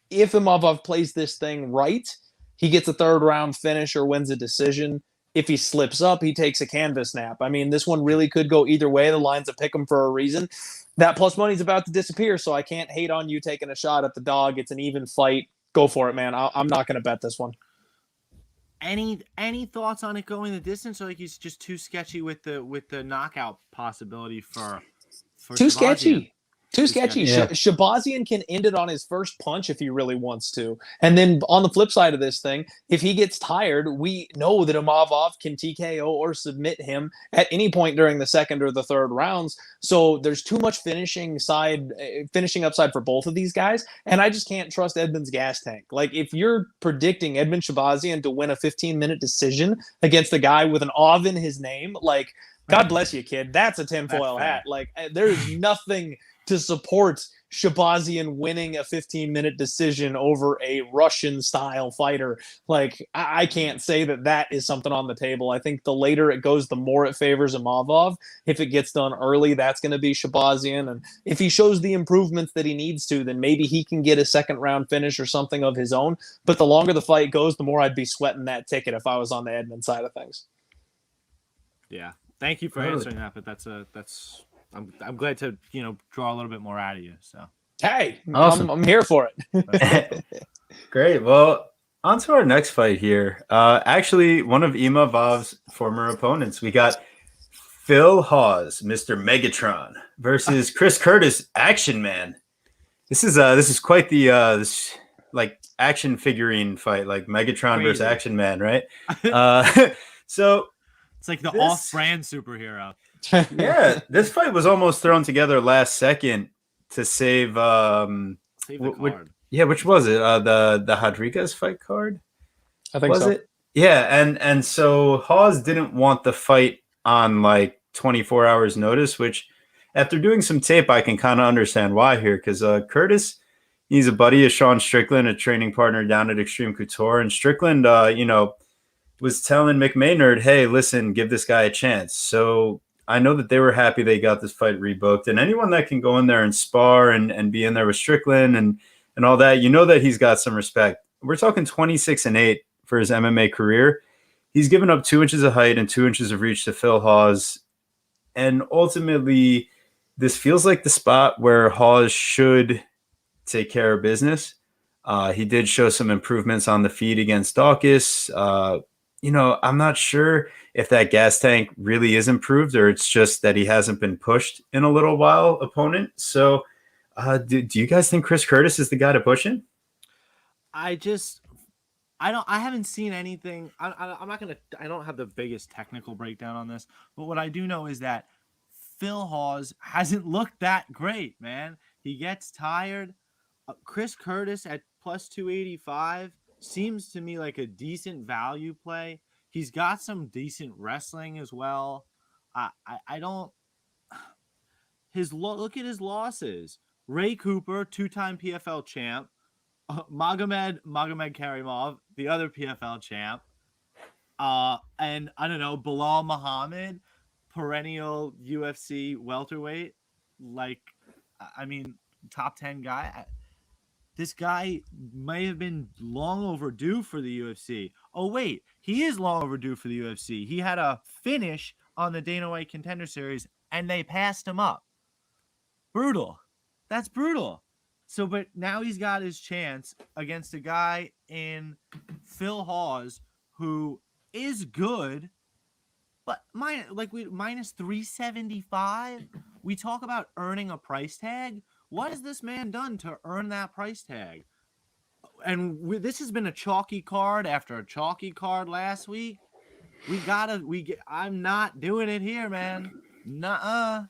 Imavov plays this thing right, he gets a third round finish or wins a decision. If he slips up, he takes a canvas nap. I mean, this one really could go either way. The line's a pick 'em for a reason. That plus money's about to disappear, so I can't hate on you taking a shot at the dog. It's an even fight. Go for it, man. I'm not going to bet this one. Any thoughts on it going the distance, or like he's just too sketchy with the knockout possibility for too Shahbazyan? sketchy. Too sketchy. Yeah. Shahbazyan can end it on his first punch if he really wants to. And then on the flip side of this thing, if he gets tired, we know that Imavov can TKO or submit him at any point during the second or the third rounds. So there's too much finishing upside for both of these guys. And I just can't trust Edmund's gas tank. Like, if you're predicting Edmund Shahbazyan to win a 15-minute decision against a guy with an Ov in his name, like, God bless you, kid. That's a tinfoil hat. Like, there's nothing to support Shahbazyan winning a 15-minute decision over a Russian-style fighter. Like, I can't say that is something on the table. I think the later it goes, the more it favors Imavov. If it gets done early, that's going to be Shahbazyan. And if he shows the improvements that he needs to, then maybe he can get a second-round finish or something of his own. But the longer the fight goes, the more I'd be sweating that ticket if I was on the Edmund side of things. Yeah. Thank you for answering that, but I'm glad to draw a little bit more out of you. So hey, awesome. I'm here for it. Great. Well, on to our next fight here. Actually, one of Imavov's former opponents. We got Phil Hawes, Mr. Megatron, versus Chris Curtis, Action Man. This is quite the like action figurine fight, like Megatron versus Action Man, right? So it's like the off-brand superhero. Yeah, this fight was almost thrown together last second to save the card. Which was it? The Rodriguez fight card? I think so. It? Yeah, and so Hawes didn't want the fight on like 24 hours notice, which after doing some tape, I can kind of understand why here, because Curtis, he's a buddy of Sean Strickland, a training partner down at Extreme Couture, and Strickland, was telling McMaynard, hey, listen, give this guy a chance. So I know that they were happy they got this fight rebooked, and anyone that can go in there and spar and be in there with Strickland and all that, that he's got some respect. We're talking 26-8 for his MMA career. He's given up 2 inches of height and 2 inches of reach to Phil Hawes. And ultimately, this feels like the spot where Hawes should take care of business. He did show some improvements on the feet against Dawkins. I'm not sure if that gas tank really is improved or it's just that he hasn't been pushed in a little while, opponent. So do you guys think Chris Curtis is the guy to push him? I haven't seen anything. I don't have the biggest technical breakdown on this, but what I do know is that Phil Hawes hasn't looked that great, man. He gets tired. Chris Curtis at plus 285 seems to me like a decent value play. He's got some decent wrestling as well. I don't. Look at his losses. Ray Cooper, 2-time PFL champ. Magomed Karimov, the other PFL champ. And I don't know, Bilal Muhammad, perennial UFC welterweight. Like, I mean, top 10 guy. This guy may have been long overdue for the UFC. Oh, wait, he is long overdue for the UFC. He had a finish on the Dana White Contender Series, and they passed him up. Brutal. That's brutal. So, but now he's got his chance against a guy in Phil Hawes who is good, But minus 375. We talk about earning a price tag. What has this man done to earn that price tag? And this has been a chalky card after a chalky card last week. I'm not doing it here, man. Nuh-uh.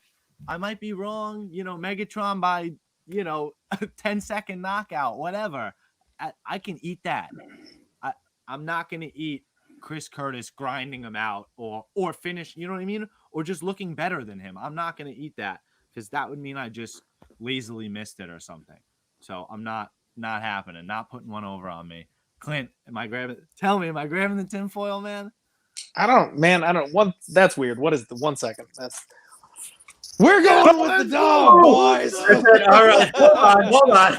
I might be wrong. Megatron by, 10-second knockout, whatever. I can eat that. I'm not going to eat Chris Curtis grinding him out or finish, you know what I mean? Or just looking better than him. I'm not going to eat that because that would mean I just lazily missed it or something. So I'm not happening, not putting one over on me. Clint, am I grabbing the tinfoil, man? I don't. That's weird. What is the 1 second? We're going with the dog, boys. All right, hold on.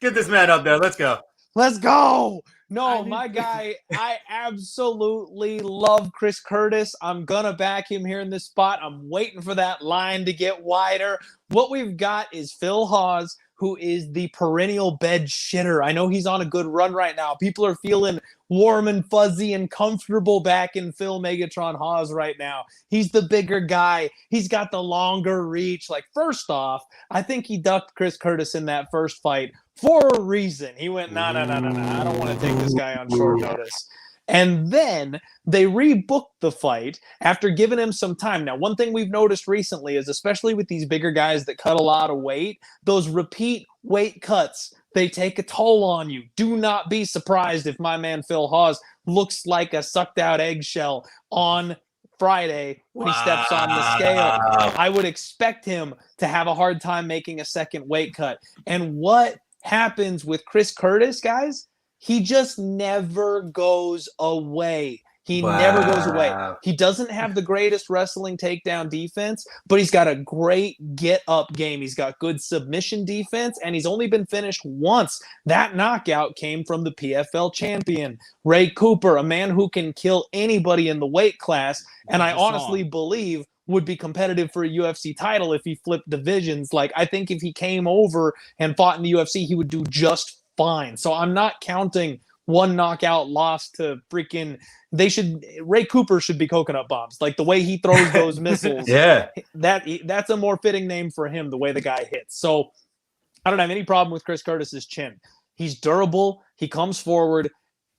Get this man up there. Let's go. Let's go. No, my guy, I absolutely love Chris Curtis. I'm going to back him here in this spot. I'm waiting for that line to get wider. What we've got is Phil Hawes, who is the perennial bed shitter. I know he's on a good run right now. People are feeling warm and fuzzy and comfortable back in Phil Megatron Hawes right now. He's the bigger guy. He's got the longer reach. First off, I think he ducked Chris Curtis in that first fight for a reason. He went, no. I don't want to take this guy on short notice. And then they rebooked the fight after giving him some time. Now, one thing we've noticed recently is, especially with these bigger guys that cut a lot of weight, those repeat weight cuts, they take a toll on you. Do not be surprised if my man Phil Hawes looks like a sucked out eggshell on Friday when he steps on the scale. I would expect him to have a hard time making a second weight cut. And what happens with Chris Curtis, guys? He just never goes away. He never goes away. He doesn't have the greatest wrestling takedown defense, but he's got a great get-up game. He's got good submission defense, and he's only been finished once. That knockout came from the PFL champion, Ray Cooper, a man who can kill anybody in the weight class, and I honestly believe would be competitive for a UFC title if he flipped divisions. I think if he came over and fought in the UFC, he would do just fine. So I'm not counting one knockout loss to freaking. Ray Cooper should be coconut bombs. The way he throws those missiles. Yeah. That's a more fitting name for him, the way the guy hits. So I don't have any problem with Chris Curtis's chin. He's durable. He comes forward.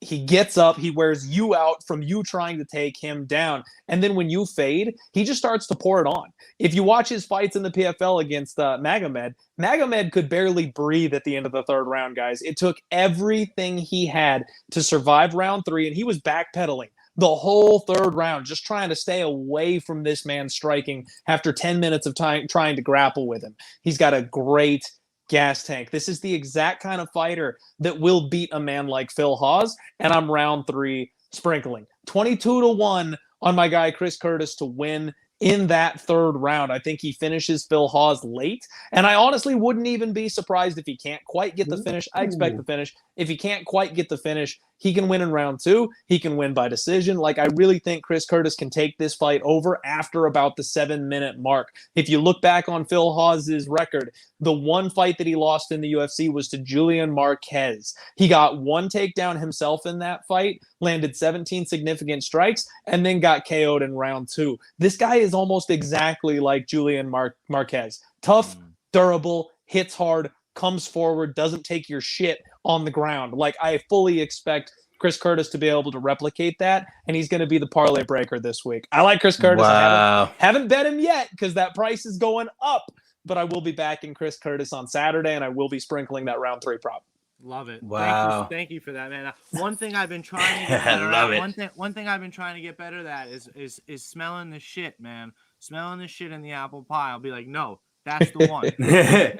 He gets up. He wears you out from you trying to take him down. And then when you fade, he just starts to pour it on. If you watch his fights in the PFL against Magomed could barely breathe at the end of the third round, guys. It took everything he had to survive round 3, and he was backpedaling the whole third round, just trying to stay away from this man striking after 10 minutes of time trying to grapple with him. He's got a great gas tank. This is the exact kind of fighter that will beat a man like Phil Hawes, and I'm round 3 sprinkling 22-1 on my guy Chris Curtis to win in that third round. I think he finishes Phil Hawes late, and I honestly wouldn't even be surprised if he can't quite get the finish. I expect the finish. If he can't quite get the finish, he can win in round 2. He can win by decision. I really think Chris Curtis can take this fight over after about the 7-minute mark. If you look back on Phil Hawes' record, the one fight that he lost in the UFC was to Julian Marquez. He got one takedown himself in that fight, landed 17 significant strikes, and then got KO'd in round 2. This guy is almost exactly like Julian Marquez. Tough, durable, hits hard, comes forward, doesn't take your shit on the ground. I fully expect Chris Curtis to be able to replicate that, and he's going to be the parlay breaker this week. I like Chris Curtis. Wow. I haven't bet him yet because that price is going up, but I will be backing Chris Curtis on Saturday, and I will be sprinkling that round 3 prop. Love it. Wow. Thank you for that, man. One thing I've been trying to get better Love at, it. one thing I've been trying to get better at is smelling the shit, man. Smelling the shit in the apple pie. I'll be like, no, that's the one.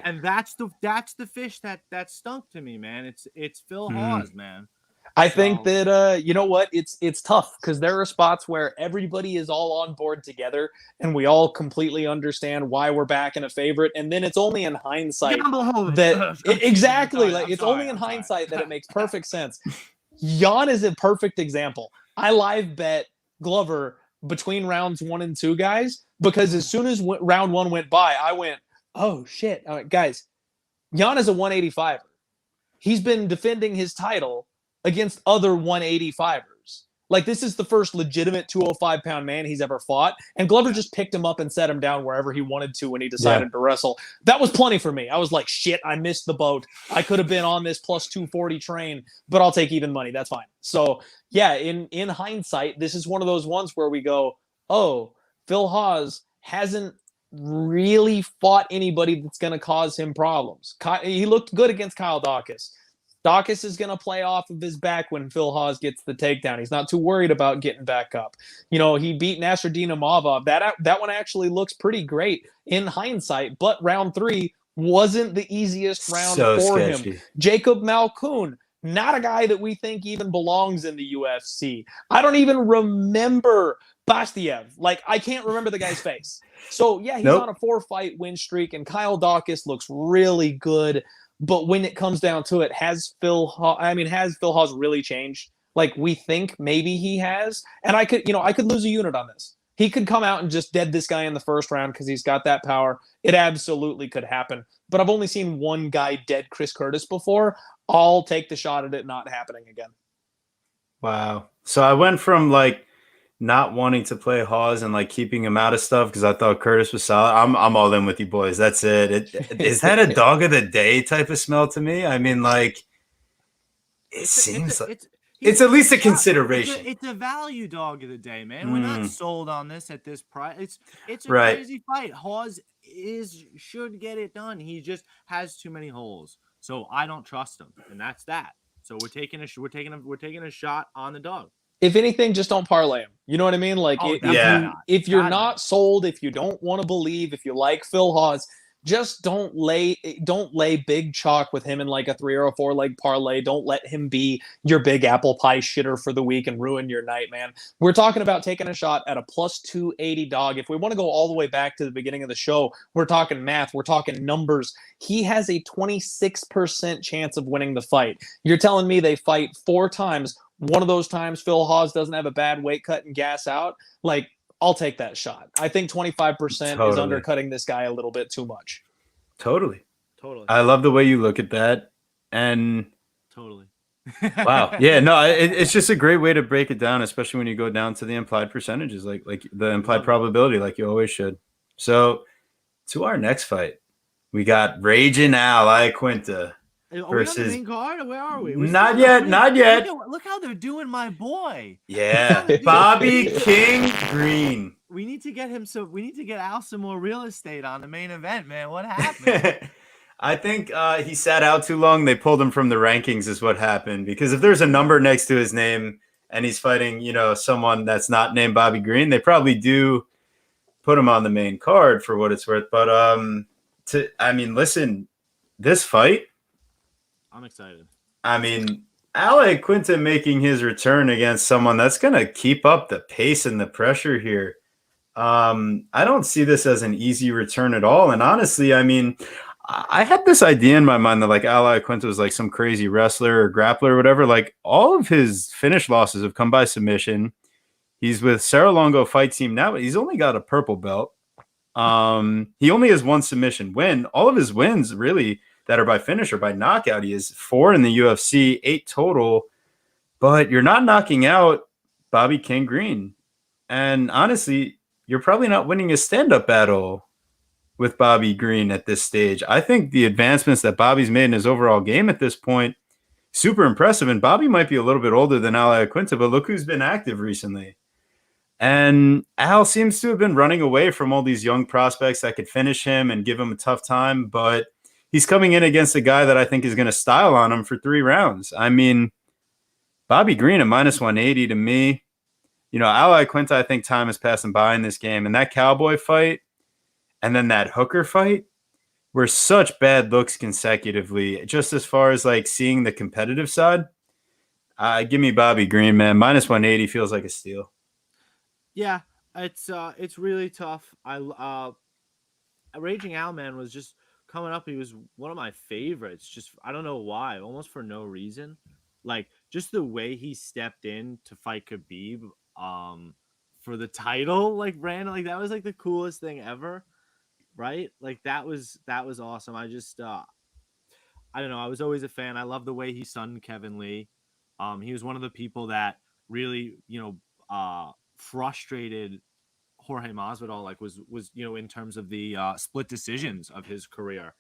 And that's the fish that stunk to me, man. It's Phil Hawes, man. I think that you know what, it's tough because there are spots where everybody is all on board together and we all completely understand why we're backing a favorite, and then it's only in hindsight that it's only in hindsight that it makes perfect sense. Jan is a perfect example. I live bet Glover between rounds 1 and 2, guys, because as soon as round 1 went by, I went, oh shit, all right, guys, Jan is a 185er. He's been defending his title against other 185ers. Like, this is the first legitimate 205-pound man he's ever fought, and Glover just picked him up and set him down wherever he wanted to when he decided to wrestle. That was plenty for me. I was like, shit, I missed the boat. I could have been on this plus 240 train, but I'll take even money. That's fine. So, yeah, in hindsight, this is one of those ones where we go, oh, Phil Hawes hasn't really fought anybody that's going to cause him problems. He looked good against Kyle Dawkins. Dawkins is going to play off of his back when Phil Hawes gets the takedown. He's not too worried about getting back up. You know, he beat Nasruddin Imavov. That one actually looks pretty great in hindsight, but round 3 wasn't the easiest round for him. Jacob Malkoun, not a guy that we think even belongs in the UFC. I don't even remember Bastiev. Like, I can't remember the guy's face. So, yeah, he's on a 4-fight win streak, and Kyle Dawkins looks really good. But when it comes down to it, has Phil Hawes really changed? Like, we think maybe he has. And I could lose a unit on this. He could come out and just dead this guy in the first round because he's got that power. It absolutely could happen. But I've only seen one guy dead Chris Curtis before. I'll take the shot at it not happening again. Wow. So I went from like not wanting to play Hawes and like keeping him out of stuff because I thought Curtis was solid. I'm all in with you boys. That's it. Is that a dog of the day type of smell to me? I mean, like, it's at least a consideration. It's a value dog of the day, man. We're not sold on this at this price. It's a crazy fight. Hawes should get it done. He just has too many holes, so I don't trust him, and that's that. So we're taking a shot on the dog. If anything, just don't parlay him. You know what I mean? Like, if you're not sold, if you don't want to believe, if you like Phil Hawes, just don't lay big chalk with him in like a 3 or a 4 leg parlay. Don't let him be your big apple pie shitter for the week and ruin your night, man. We're talking about taking a shot at a plus 280 dog. If we want to go all the way back to the beginning of the show, we're talking math, we're talking numbers. He has a 26% chance of winning the fight. You're telling me they fight 4 times. One of those times Phil Hawes doesn't have a bad weight cut and gas out. Like, I'll take that shot. I think 25% is undercutting this guy a little bit too much. Totally. I love the way you look at that. And wow. Yeah, no, it's just a great way to break it down, especially when you go down to the implied percentages, like the implied probability, like you always should. So to our next fight, we got Raging Al Iaquinta. Are we on the main card? Where are we? Not yet. Look how they're doing my boy. Yeah, Bobby King Green. We need to get Al some more real estate on the main event, man. What happened? I think he sat out too long. They pulled him from the rankings is what happened. Because if there's a number next to his name and he's fighting, someone that's not named Bobby Green, they probably do put him on the main card for what it's worth. But listen, this fight, I'm excited. I mean, Al Iaquinta making his return against someone that's going to keep up the pace and the pressure here. I don't see this as an easy return at all. And honestly, I mean, I had this idea in my mind that like Al Iaquinta was like some crazy wrestler or grappler or whatever. Like, all of his finish losses have come by submission. He's with Serra-Longo Fight Team now. He's only got a purple belt. He only has 1 submission win. All of his wins really that are by finish or by knockout. He has 4 in the UFC, 8 total, but you're not knocking out Bobby King Green. And honestly, you're probably not winning a stand-up battle with Bobby Green at this stage. I think the advancements that Bobby's made in his overall game at this point, super impressive. And Bobby might be a little bit older than Al Iaquinta, but look who's been active recently. And Al seems to have been running away from all these young prospects that could finish him and give him a tough time, but he's coming in against a guy that I think is going to style on him for 3 rounds. I mean, Bobby Green at minus 180 to me. Al Iaquinta, I think time is passing by in this game. And that Cowboy fight and then that Hooker fight were such bad looks consecutively, just as far as like seeing the competitive side. Give me Bobby Green, man. Minus 180 feels like a steal. Yeah, it's really tough. Raging Al, man, was just coming up. He was one of my favorites. Just, I don't know why, almost for no reason. Like, just the way he stepped in to fight Khabib for the title, like, Brandon, like, that was like the coolest thing ever, right? Like, that was awesome. I just I don't know, I was always a fan. I love the way he sunned Kevin Lee. He was one of the people that really, frustrated Jorge Masvidal, like was in terms of the split decisions of his career,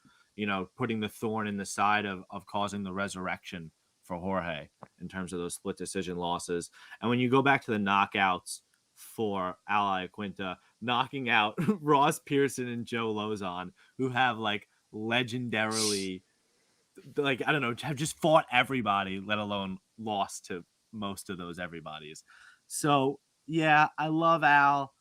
putting the thorn in the side of causing the resurrection for Jorge in terms of those split decision losses. And when you go back to the knockouts for Iaquinta, knocking out Ross Pearson and Joe Lozon, who have like legendarily, like, I don't know, have just fought everybody, let alone lost to most of those everybody's. So yeah, I love Al,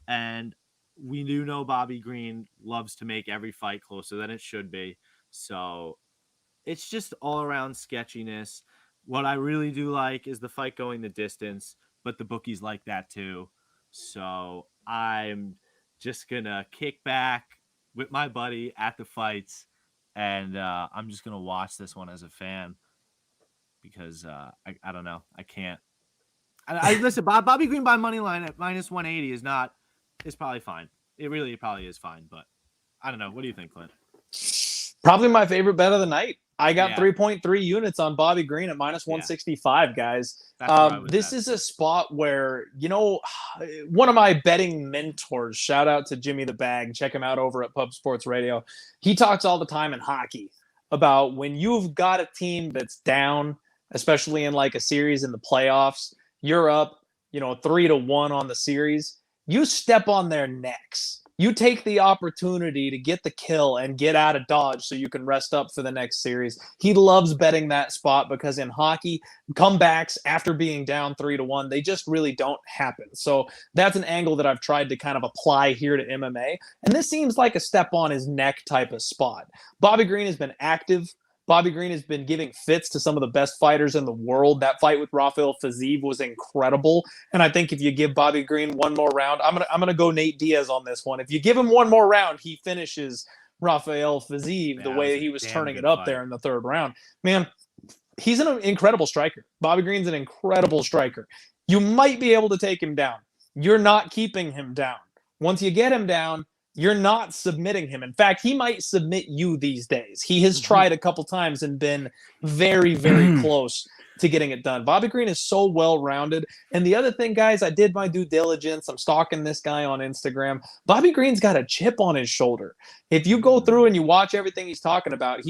and we do know Bobby Green loves to make every fight closer than it should be. So it's just all around sketchiness. What I really do like is the fight going the distance, but the bookies like that too. So I'm just gonna kick back with my buddy at the fights, and I'm just gonna watch this one as a fan because I don't know, I can't. I listen, Bobby Green by money line at -180 is probably fine. It probably is fine, but I don't know. What do you think, Clint? Probably my favorite bet of the night. I got 3.3 units on Bobby Green at -165, guys. This is a spot where, one of my betting mentors, shout out to Jimmy the Bag, check him out over at Pub Sports Radio. He talks all the time in hockey about when you've got a team that's down, especially in like a series in the playoffs, you're up, 3-1 on the series. You step on their necks. You take the opportunity to get the kill and get out of dodge so you can rest up for the next series. He loves betting that spot because in hockey, comebacks after being down 3-1, they just really don't happen. So that's an angle that I've tried to kind of apply here to MMA. And this seems like a step on his neck type of spot. Bobby Green has been active. Bobby Green has been giving fits to some of the best fighters in the world. That fight with Rafael Fiziev was incredible. And I think if you give Bobby Green one more round, I'm gonna go Nate Diaz on this one. If you give him one more round, he finishes Rafael Fiziev the way he was turning it up there in the third round. Man, he's an incredible striker. Bobby Green's an incredible striker. You might be able to take him down. You're not keeping him down. Once you get him down, you're not submitting him. In fact, he might submit you these days. He has tried a couple times and been very, very close to getting it done. Bobby Green is so well-rounded. And the other thing, guys, I did my due diligence. I'm stalking this guy on Instagram. Bobby Green's got a chip on his shoulder. If you go through and you watch everything he's talking about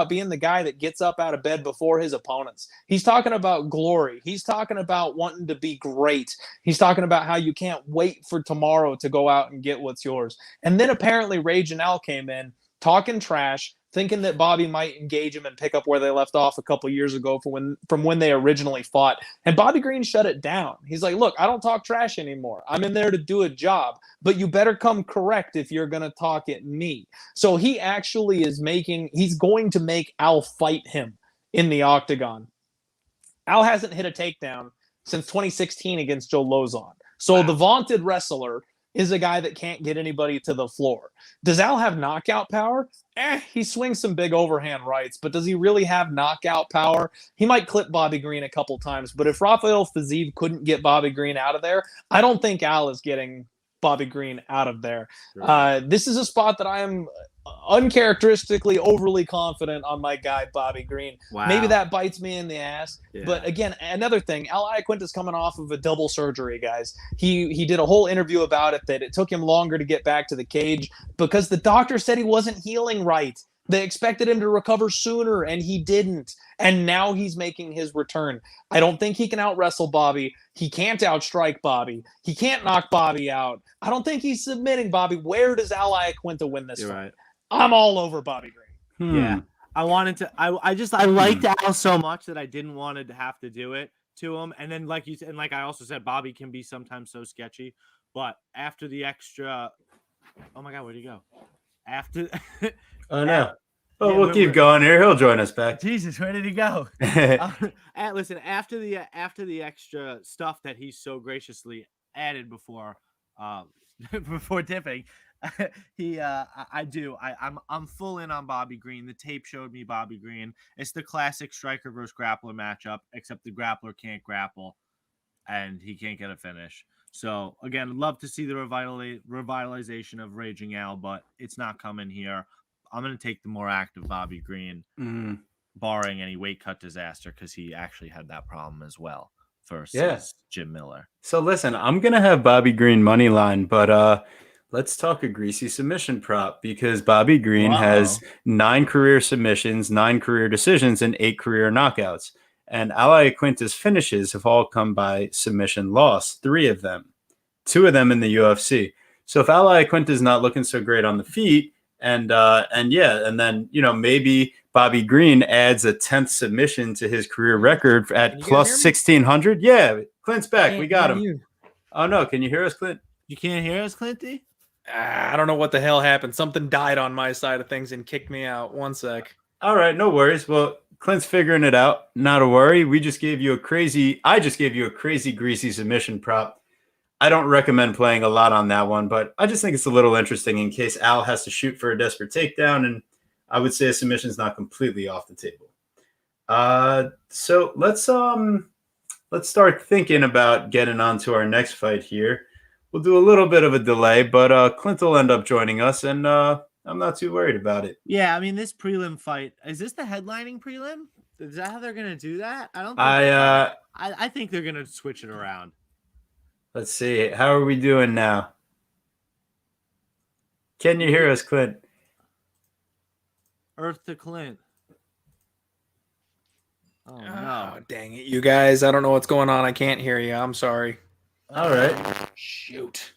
being the guy that gets up out of bed before his opponents. He's talking about glory. He's talking about wanting to be great. He's talking about how you can't wait for tomorrow to go out and get what's yours. And then apparently Rage and Al came in talking trash, thinking that Bobby might engage him and pick up where they left off a couple years ago from when they originally fought. And Bobby Green shut it down. He's like, look, I don't talk trash anymore. I'm in there to do a job, but you better come correct if you're going to talk at me. So he actually he's going to make Al fight him in the octagon. Al hasn't hit a takedown since 2016 against Joe Lozon. So the vaunted wrestler is a guy that can't get anybody to the floor. Does Al have knockout power? He swings some big overhand rights, but does he really have knockout power? He might clip Bobby Green a couple times, but if Rafael Fiziev couldn't get Bobby Green out of there, I don't think Al is getting Bobby Green out of there. This is a spot that I am uncharacteristically overly confident on my guy Bobby Green. Maybe that bites me in the ass. But again, another thing, Al Iaquinta's coming off of a double surgery, guys. He did a whole interview about it, that it took him longer to get back to the cage because the doctor said he wasn't healing right. They expected him to recover sooner, and he didn't. And now he's making his return. I don't think he can out-wrestle Bobby. He can't outstrike Bobby. He can't knock Bobby out. I don't think he's submitting Bobby. Where does Al Iaquinta win this fight? Right. I'm all over Bobby Green. Yeah. I wanted to. I liked Al so much that I didn't want to have to do it to him. And then, like you said, and like I also said, Bobby can be sometimes so sketchy. But after the extra, oh my God, where'd he go? After, oh no. Oh, we'll keep going here. He'll join us back. Jesus, where did he go? Listen, after the extra stuff that he so graciously added before tipping, I'm full in on Bobby Green. The tape showed me Bobby Green. It's the classic striker versus grappler matchup, except the grappler can't grapple and he can't get a finish. So again, I'd love to see the revitalization of Raging Al, but it's not coming here. I'm going to take the more active Bobby Green, barring any weight cut disaster, because he actually had that problem as well versus Jim Miller. So listen, I'm gonna have Bobby Green money line, but let's talk a greasy submission prop because Bobby Green has 9 career submissions, 9 career decisions, and 8 career knockouts. And Iaquinta's finishes have all come by submission loss, 3 of them, 2 of them in the UFC. So if Iaquinta's not looking so great on the feet, and then maybe Bobby Green adds a 10th submission to his career record at plus 1,600. Yeah, Clint's back. We got him. Oh no, can you hear us, Clint? You can't hear us, Clinty? I don't know what the hell happened. Something died on my side of things and kicked me out. One sec. All right, no worries. Well, Clint's figuring it out. Not a worry. I just gave you a crazy greasy submission prop. I don't recommend playing a lot on that one, but I just think it's a little interesting in case Al has to shoot for a desperate takedown, and I would say a submission is not completely off the table. So let's start thinking about getting on to our next fight here. We'll do a little bit of a delay, but Clint will end up joining us, and I'm not too worried about it. Yeah, I mean, this prelim fight, is this the headlining prelim? Is that how they're going to do that? I don't think I think they're going to switch it around. Let's see. How are we doing now? Can you hear us, Clint? Earth to Clint. Oh, no. Dang it, you guys. I don't know what's going on. I can't hear you. I'm sorry. All right. Shoot.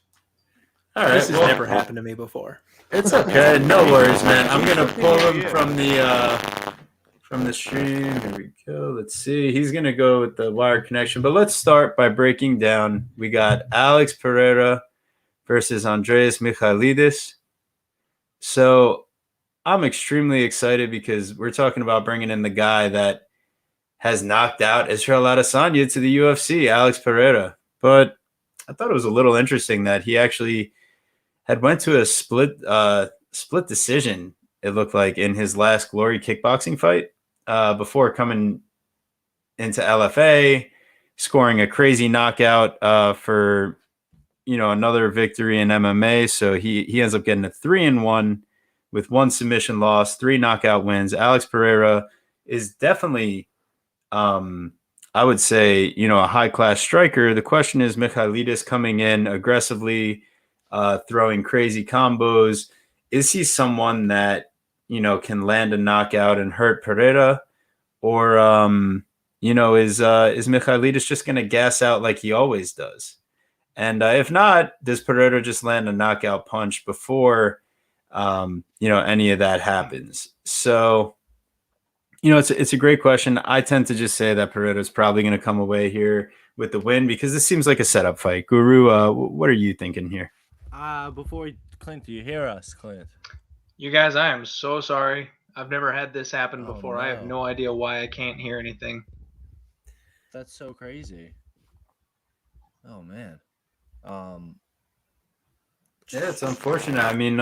All right. This has never happened to me before. It's okay. No worries, man. I'm going to pull him from the stream. Here we go. Let's see. He's going to go with the wired connection. But let's start by breaking down. We got Alex Pereira versus Andreas Michaelidis. So I'm extremely excited because we're talking about bringing in the guy that has knocked out Israel Adesanya to the UFC, Alex Pereira. But I thought it was a little interesting that he actually had went to a split decision, it looked like, in his last Glory kickboxing fight before coming into LFA, scoring a crazy knockout for another victory in MMA. So he ends up getting a 3-1 with 1 submission loss, 3 knockout wins. Alex Pereira is definitely, I would say, a high-class striker. The question is Michaelidis coming in aggressively, throwing crazy combos. Is he someone that, can land a knockout and hurt Pereira? Or, is Michaelidis just going to gas out like he always does? And if not, does Pereira just land a knockout punch before, any of that happens? So, it's a great question. I tend to just say that Pereira is probably going to come away here with the win because this seems like a setup fight. Guru, what are you thinking here? Clint, do you hear us, Clint? You guys, I am so sorry. I've never had this happen before. No. I have no idea why I can't hear anything. That's so crazy. Oh, man. Yeah, it's unfortunate. I mean,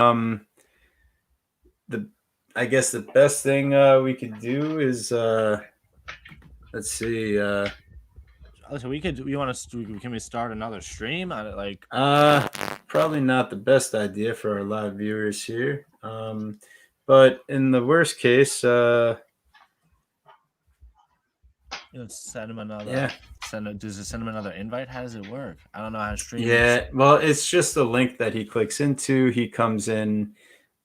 I guess the best thing we could do is let's see. So can we start another stream? Probably not the best idea for our live viewers here. But in the worst case, send him another. Yeah. Does it send him another invite? How does it work? I don't know how to stream. Yeah, well, it's just a link that he clicks into. He comes in.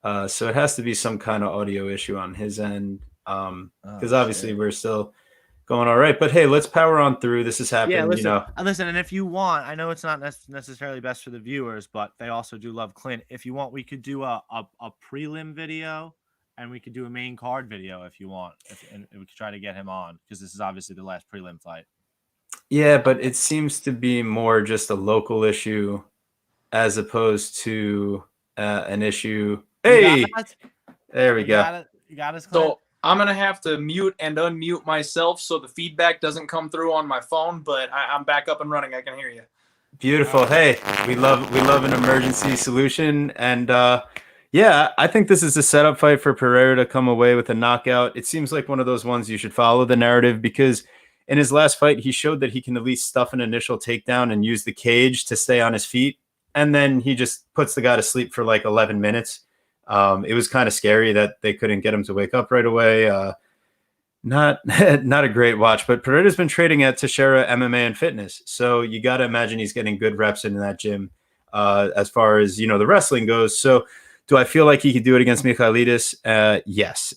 So it has to be some kind of audio issue on his end. Because obviously we're still going all right. But hey, let's power on through. This has happened. Yeah, listen, and if you want, I know it's not necessarily best for the viewers, but they also do love Clint. If you want, we could do a prelim video, and we could do a main card video if you want, and we could try to get him on because this is obviously the last prelim fight. Yeah, but it seems to be more just a local issue as opposed to an issue. Hey, there we go. You got us, Clint? So I'm going to have to mute and unmute myself so the feedback doesn't come through on my phone, but I'm back up and running. I can hear you. Beautiful. Hey, we love an emergency solution. And yeah, I think this is a setup fight for Pereira to come away with a knockout. It seems like one of those ones you should follow the narrative because in his last fight, he showed that he can at least stuff an initial takedown and use the cage to stay on his feet. And then he just puts the guy to sleep for like 11 minutes. It was kind of scary that they couldn't get him to wake up right away. Not not a great watch, but Pereira's been trading at Teixeira MMA and Fitness, so you got to imagine he's getting good reps in that gym. As far as the wrestling goes, so do I feel like he could do it against Michaelidis? Yes,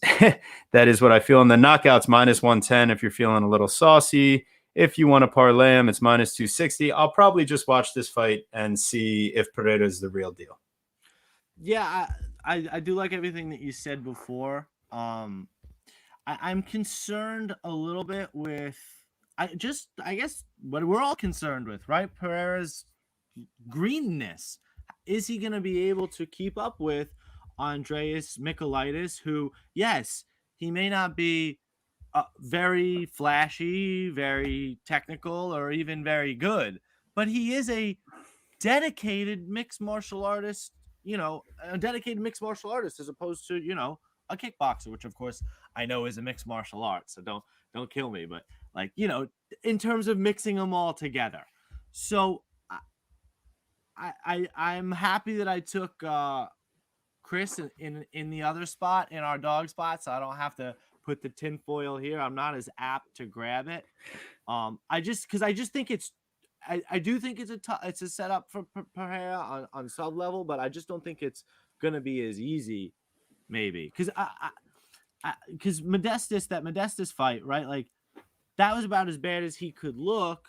that is what I feel. And the knockouts -110 if you're feeling a little saucy. If you want to parlay him, it's -260. I'll probably just watch this fight and see if Pereira is the real deal. Yeah, I do like everything that you said before. I'm concerned a little bit with I guess what we're all concerned with, right? Pereira's greenness. Is he going to be able to keep up with Andreas Michaelidis, who, yes, he may not be very flashy, very technical, or even very good, but he is a dedicated mixed martial artist, a dedicated mixed martial artist as opposed to, a kickboxer, which of course I know is a mixed martial art. So don't kill me, but like, in terms of mixing them all together. So I'm happy that I took Chris in the other spot, in our dog spot, so I don't have to put the tinfoil here. I'm not as apt to grab it. I just think I do think it's a setup for Pereira on sub level, but I just don't think it's gonna be as easy, maybe, because because Modestus fight, right? Like, that was about as bad as he could look.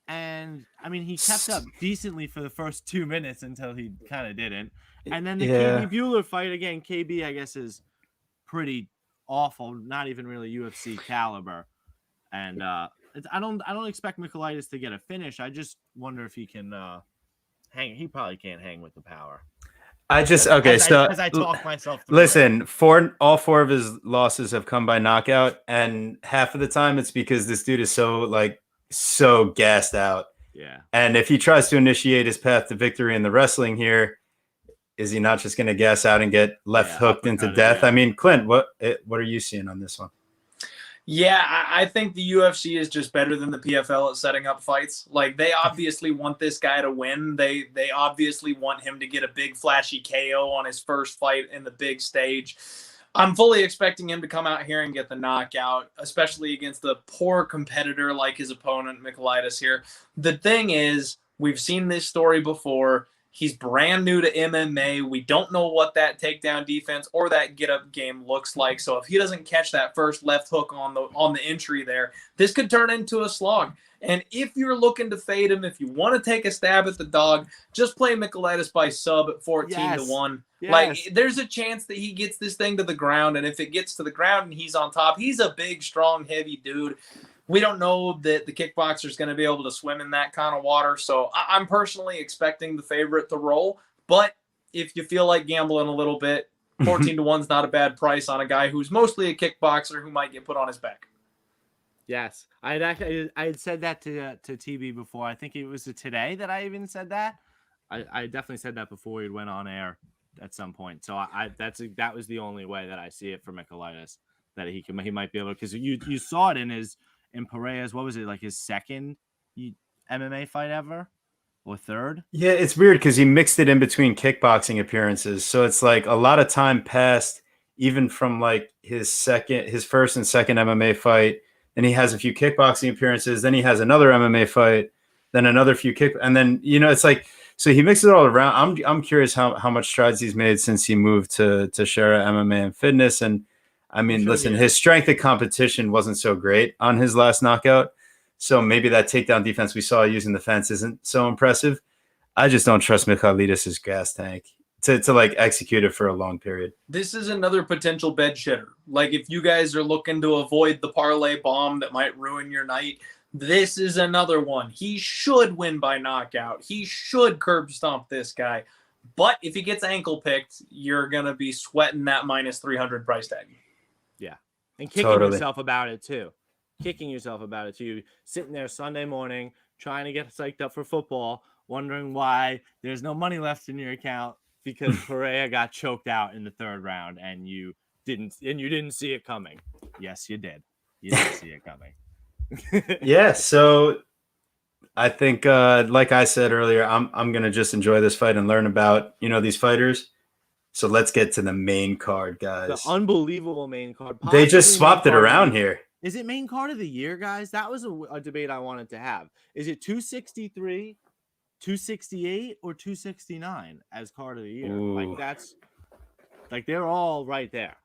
And I mean, he kept up decently for the first 2 minutes until he kind of didn't. And then the KB Bueller fight, again, KB, I guess, is pretty awful, not even really UFC caliber. And I don't expect Michaelidis to get a finish. I just wonder if he can hang. He probably can't hang with the power. As I talk myself through listen, all four of his losses have come by knockout, and half of the time it's because this dude is so gassed out. Yeah. And if he tries to initiate his path to victory in the wrestling here, is he not just going to gas out and get left hooked into death? Yeah. I mean, Clint, what are you seeing on this one? Yeah, I think the UFC is just better than the PFL at setting up fights. Like, they obviously want this guy to win. They obviously want him to get a big flashy KO on his first fight in the big stage. I'm fully expecting him to come out here and get the knockout, especially against a poor competitor like his opponent, Michaelidis here. The thing is, we've seen this story before. He's brand new to MMA. We don't know what that takedown defense or that get-up game looks like. So if he doesn't catch that first left hook on the entry there, this could turn into a slog. And if you're looking to fade him, if you want to take a stab at the dog, just play Michaelidis by sub at 14-1. Yes. Like, there's a chance that he gets this thing to the ground, and if it gets to the ground and he's on top, he's a big, strong, heavy dude. We don't know that the kickboxer is going to be able to swim in that kind of water, so I'm personally expecting the favorite to roll. But if you feel like gambling a little bit, 14-1 is not a bad price on a guy who's mostly a kickboxer who might get put on his back. Yes, I had said that to TB before. I think it was today that I even said that. I definitely said that before we went on air at some point. So that was the only way that I see it for Michaelidis, that he might be able to, because you saw it in Pereira's, what was it, like his second MMA fight ever, or third? Yeah, it's weird because he mixed it in between kickboxing appearances, so it's like a lot of time passed, even from like his first and second MMA fight. Then he has a few kickboxing appearances. Then he has another MMA fight. Then another few and then it's like, so he mixes it all around. I'm curious how much strides he's made since he moved to Shara MMA and Fitness. And I mean, listen, his strength of competition wasn't so great on his last knockout. So maybe that takedown defense we saw using the fence isn't so impressive. I just don't trust Michaelidis' gas tank to like execute it for a long period. This is another potential bed shitter. Like, if you guys are looking to avoid the parlay bomb that might ruin your night, this is another one. He should win by knockout. He should curb stomp this guy. But if he gets ankle picked, you're going to be sweating that -300 price tag. Yeah. And kicking yourself about it too. Sitting there Sunday morning, trying to get psyched up for football, wondering why there's no money left in your account because Pereira got choked out in the third round and you didn't see it coming. Yes, you did. You didn't see it coming. Yeah, so I think like I said earlier, I'm gonna just enjoy this fight and learn about these fighters. So let's get to the main card, The guys. unbelievable main card. They just Possibly swapped main it card of around the- here. Is it main card of the year, guys? That was a debate I wanted to have. Is it 263, 268, or 269 as card of the year? Ooh. They're all right there.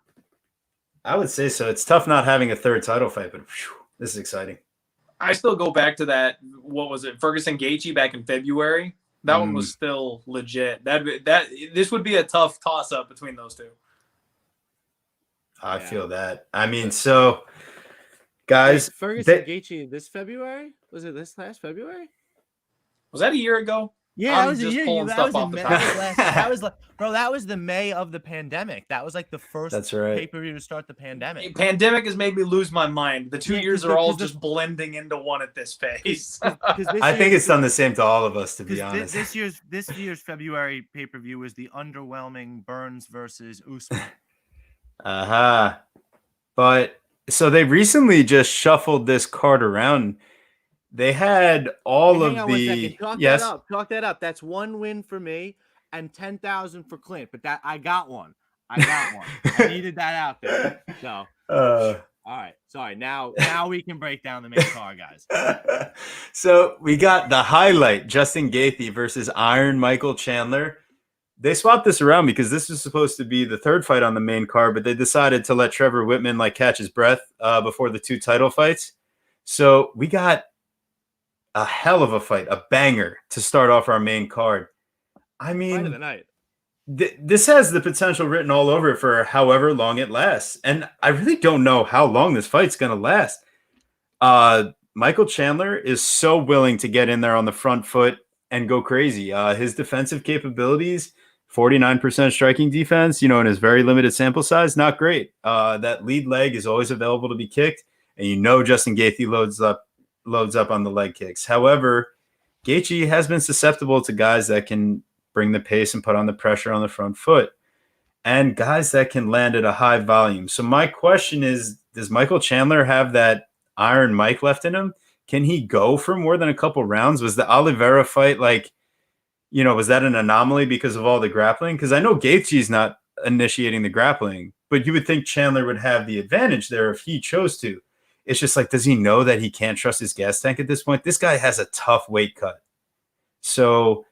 I would say so. It's tough not having a third title fight, but this is exciting. I still go back to that. What was it? Ferguson Gaethje back in February. That one was still legit. This would be a tough toss up between those two. I feel that. I mean, so guys, Ferguson Gaethje this February? Was it this last February? Was that a year ago? Yeah, that was a year. That was the May of the pandemic. That was like the first pay-per-view to start the pandemic. Pandemic has made me lose my mind. The 2 years are all just blending into one at this pace. I think it's done the same to all of us, to be honest. This year's February pay-per-view was the underwhelming Burns versus Usman. But so they recently just shuffled this card around. They had all of the Talk that up. That's one win for me and 10,000 for Clint. But I got one. I needed that out there. So all right. Sorry. Now we can break down the main card, guys. So we got the highlight: Justin Gaethje versus Iron Michael Chandler. They swapped this around because this was supposed to be the third fight on the main card, but they decided to let Trevor Whitman catch his breath before the two title fights. So we got a hell of a fight, a banger to start off our main card. I mean, fight of the night. This has the potential written all over it for however long it lasts. And I really don't know how long this fight's going to last. Michael Chandler is so willing to get in there on the front foot and go crazy. His defensive capabilities, 49% striking defense, in his very limited sample size, not great. That lead leg is always available to be kicked. And Justin Gaethje loads up on the leg kicks. However, Gaethje has been susceptible to guys that can bring the pace and put on the pressure on the front foot, and guys that can land at a high volume. So my question is, does Michael Chandler have that Iron Mike left in him? Can he go for more than a couple rounds? Was the Oliveira fight was that an anomaly because of all the grappling? Because I know Gaethje's not initiating the grappling, but you would think Chandler would have the advantage there if he chose to. It's just does he know that he can't trust his gas tank at this point? This guy has a tough weight cut. So,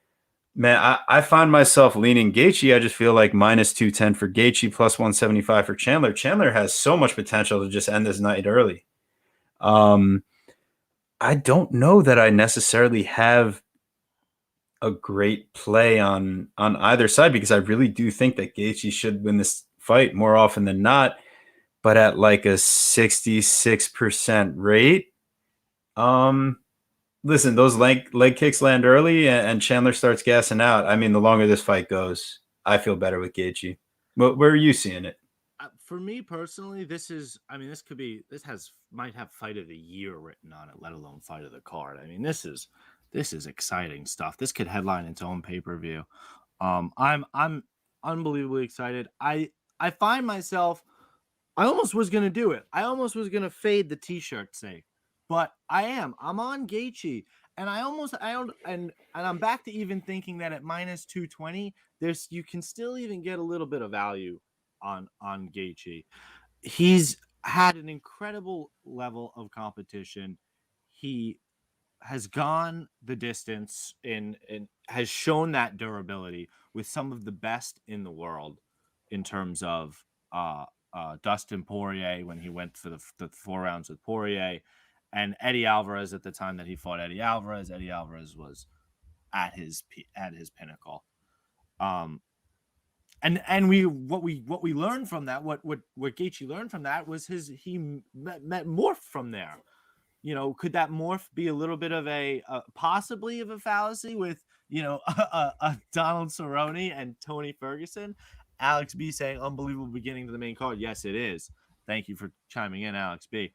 man, I find myself leaning Gaethje. I just feel like minus 210 for Gaethje, plus 175 for Chandler. Chandler has so much potential to just end this night early. I don't know that I necessarily have a great play on either side, because I really do think that Gaethje should win this fight more often than not. But at a 66% rate, listen, those leg kicks land early and Chandler starts gassing out. I mean, the longer this fight goes, I feel better with Gaethje. Where are you seeing it? For me personally, this might have fight of the year written on it, let alone fight of the card. I mean, this is exciting stuff. This could headline its own pay-per-view. I'm unbelievably excited. I find myself, I almost was going to do it. I almost was going to fade the t-shirt sake, but I'm on Gaethje, and and I'm back to even thinking that at minus 220, you can still even get a little bit of value on Gaethje. He's had an incredible level of competition. He has gone the distance and has shown that durability with some of the best in the world in terms of Dustin Poirier when he went for the 4 rounds with Poirier, and Eddie Alvarez at the time that he fought Eddie Alvarez. Eddie Alvarez was at his pinnacle. And what we learned from that, what Gaethje learned from that was he met morph from there. Could that morph be a little bit of a possibly of a fallacy with a Donald Cerrone and Tony Ferguson? Alex B saying unbelievable beginning to the main card. Yes, it is. Thank you for chiming in, Alex B.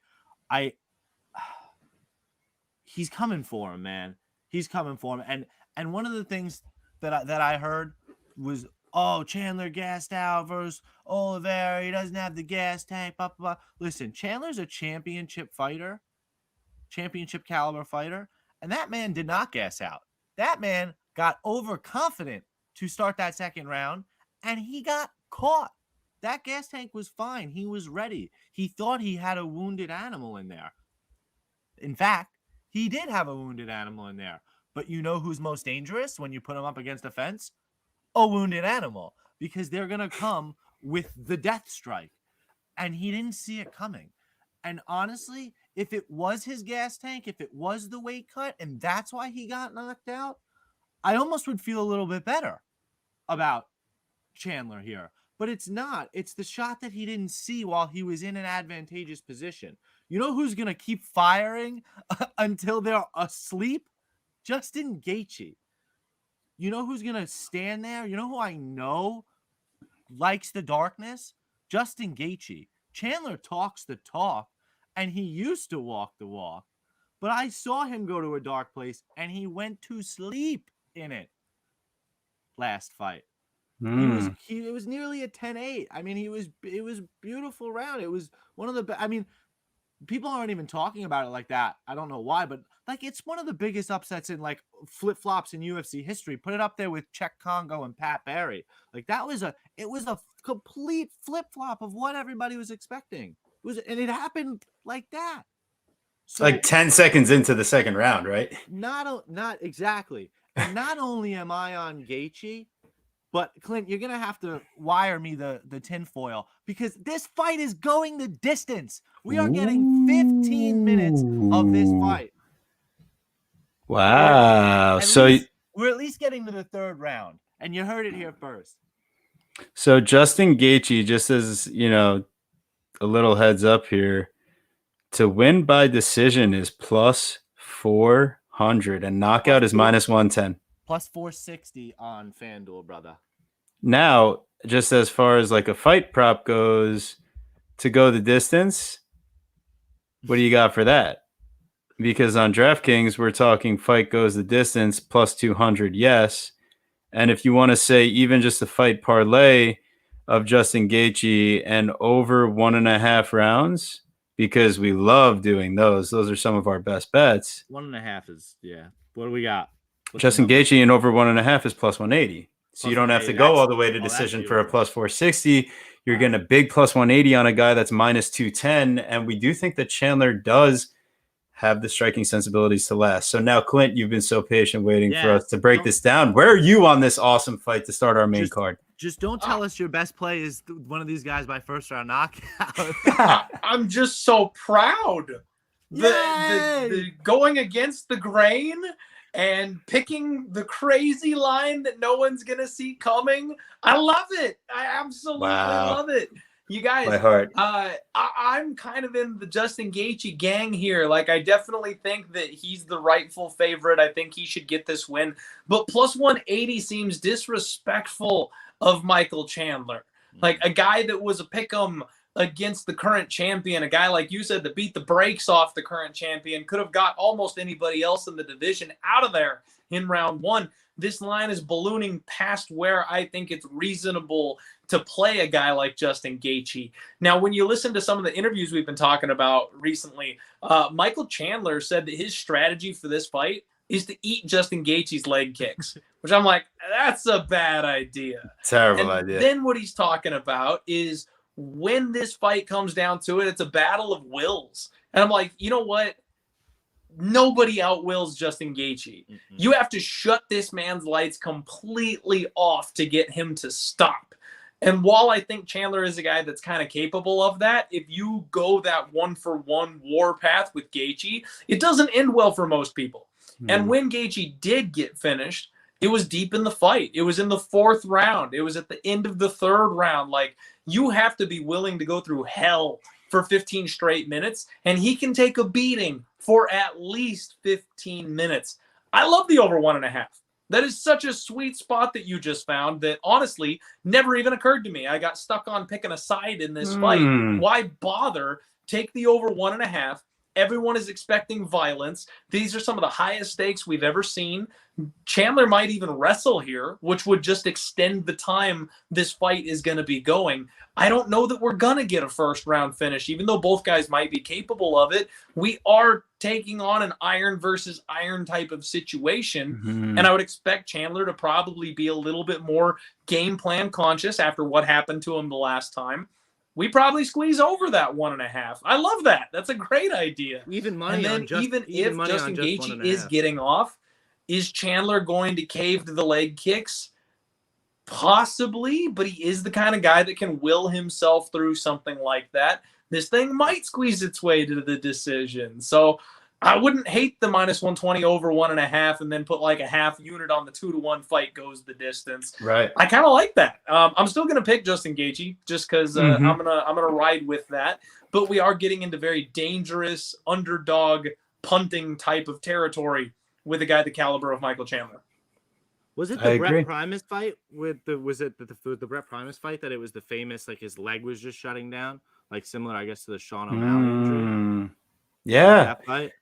He's coming for him, man. He's coming for him. And one of the things that I heard was, oh, Chandler gassed out versus Oliveira. He doesn't have the gas tank. Blah, blah, blah. Listen, Chandler's a championship caliber fighter, and that man did not gas out. That man got overconfident to start that second round and he got caught. That gas tank was fine. He was ready. He thought he had a wounded animal in there. In fact, he did have a wounded animal in there. But you know who's most dangerous when you put him up against a fence? A wounded animal, because they're going to come with the death strike. And he didn't see it coming. And honestly, if it was his gas tank, if it was the weight cut, and that's why he got knocked out, I almost would feel a little bit better about Chandler here. But it's not. It's the shot that he didn't see while he was in an advantageous position. You know who's going to keep firing until they're asleep? Justin Gaethje. You know who's going to stand there? You know who I know likes the darkness? Justin Gaethje. Chandler talks the talk, and he used to walk the walk. But I saw him go to a dark place, and he went to sleep in it last fight. It was nearly a 10-8. I mean, it was beautiful round. It was one of the best. I mean, people aren't even talking about it like that. I don't know why, but like it's one of the biggest upsets in like flip-flops in UFC history. Put it up there with Czech Congo and Pat Barry. Like it was a complete flip-flop of what everybody was expecting. And it happened like that. So, like 10 seconds into the second round, right? Not exactly. And not only am I on Gaethje, but Clint, you're gonna have to wire me the tinfoil because this fight is going the distance. We are getting 15 minutes of this fight. Wow! We're at least getting to the third round, and you heard it here first. So Justin Gaethje, just as you know, a little heads up here, to win by decision is plus 400, and knockout is minus 110. Plus 460 on FanDuel, brother. Now, just as far as like a fight prop goes, to go the distance, what do you got for that? Because on DraftKings, we're talking fight goes the distance plus 200, yes. And if you want to say even just a fight parlay of Justin Gaethje and over 1.5 rounds, because we love doing those. Those are some of our best bets. 1.5 is, yeah. What do we got? Justin Gaethje and over 1.5 is plus 180. So you don't have to go all the way to decision for a plus 460. You're getting a big plus 180 on a guy that's minus 210. And we do think that Chandler does have the striking sensibilities to last. So now, Clint, you've been so patient waiting for us to break this down. Where are you on this awesome fight to start our main card? Just don't tell us your best play is one of these guys by first round knockout. I'm just so proud. The going against the grain and picking the crazy line that no one's going to see coming. I love it. I absolutely love it. You guys, my heart. I'm kind of in the Justin Gaethje gang here. Like, I definitely think that he's the rightful favorite. I think he should get this win. But plus 180 seems disrespectful of Michael Chandler. Like, a guy that was a pick'em against the current champion, a guy like you said that beat the brakes off the current champion, could have got almost anybody else in the division out of there in round one. This line is ballooning past where I think it's reasonable to play a guy like Justin Gaethje. Now, when you listen to some of the interviews we've been talking about recently, Michael Chandler said that his strategy for this fight is to eat Justin Gaethje's leg kicks, which I'm like, that's a bad idea. Terrible idea. Then what he's talking about is when this fight comes down to it, it's a battle of wills. And I'm like, you know what? Nobody outwills Justin Gaethje. Mm-hmm. You have to shut this man's lights completely off to get him to stop. And while I think Chandler is a guy that's kind of capable of that, if you go that 1-for-1 war path with Gaethje, it doesn't end well for most people. And when Gaethje did get finished, it was deep in the fight. It was in the fourth round. It was at the end of the third round. Like, you have to be willing to go through hell for 15 straight minutes, and he can take a beating for at least 15 minutes. I love the over 1.5. That is such a sweet spot that you just found that honestly never even occurred to me. I got stuck on picking a side in this fight. Why bother? Take the over 1.5. Everyone is expecting violence. These are some of the highest stakes we've ever seen. Chandler might even wrestle here, which would just extend the time this fight is going to be going. I don't know that we're going to get a first round finish, even though both guys might be capable of it. We are taking on an iron versus iron type of situation. Mhm. And I would expect Chandler to probably be a little bit more game plan conscious after what happened to him the last time. We probably squeeze over that 1.5. I love that. That's a great idea. Even money And then on just even even if money Justin on just Gaethje is 1.5. getting off, is Chandler going to cave to the leg kicks? Possibly, but he is the kind of guy that can will himself through something like that. This thing might squeeze its way to the decision. So I wouldn't hate the -120 over 1.5 and then put like a half unit on the 2-1 fight goes the distance. Right. I kind of like that. I'm still gonna pick Justin Gaethje just because Mhm. I'm gonna ride with that. But we are getting into very dangerous underdog punting type of territory with a guy the caliber of Michael Chandler. Was it I the agree. Brett Primus fight with the Brett Primus fight that it was the famous like his leg was just shutting down, like similar I guess to the Sean O'Malley injury? Mm. Yeah, That fight.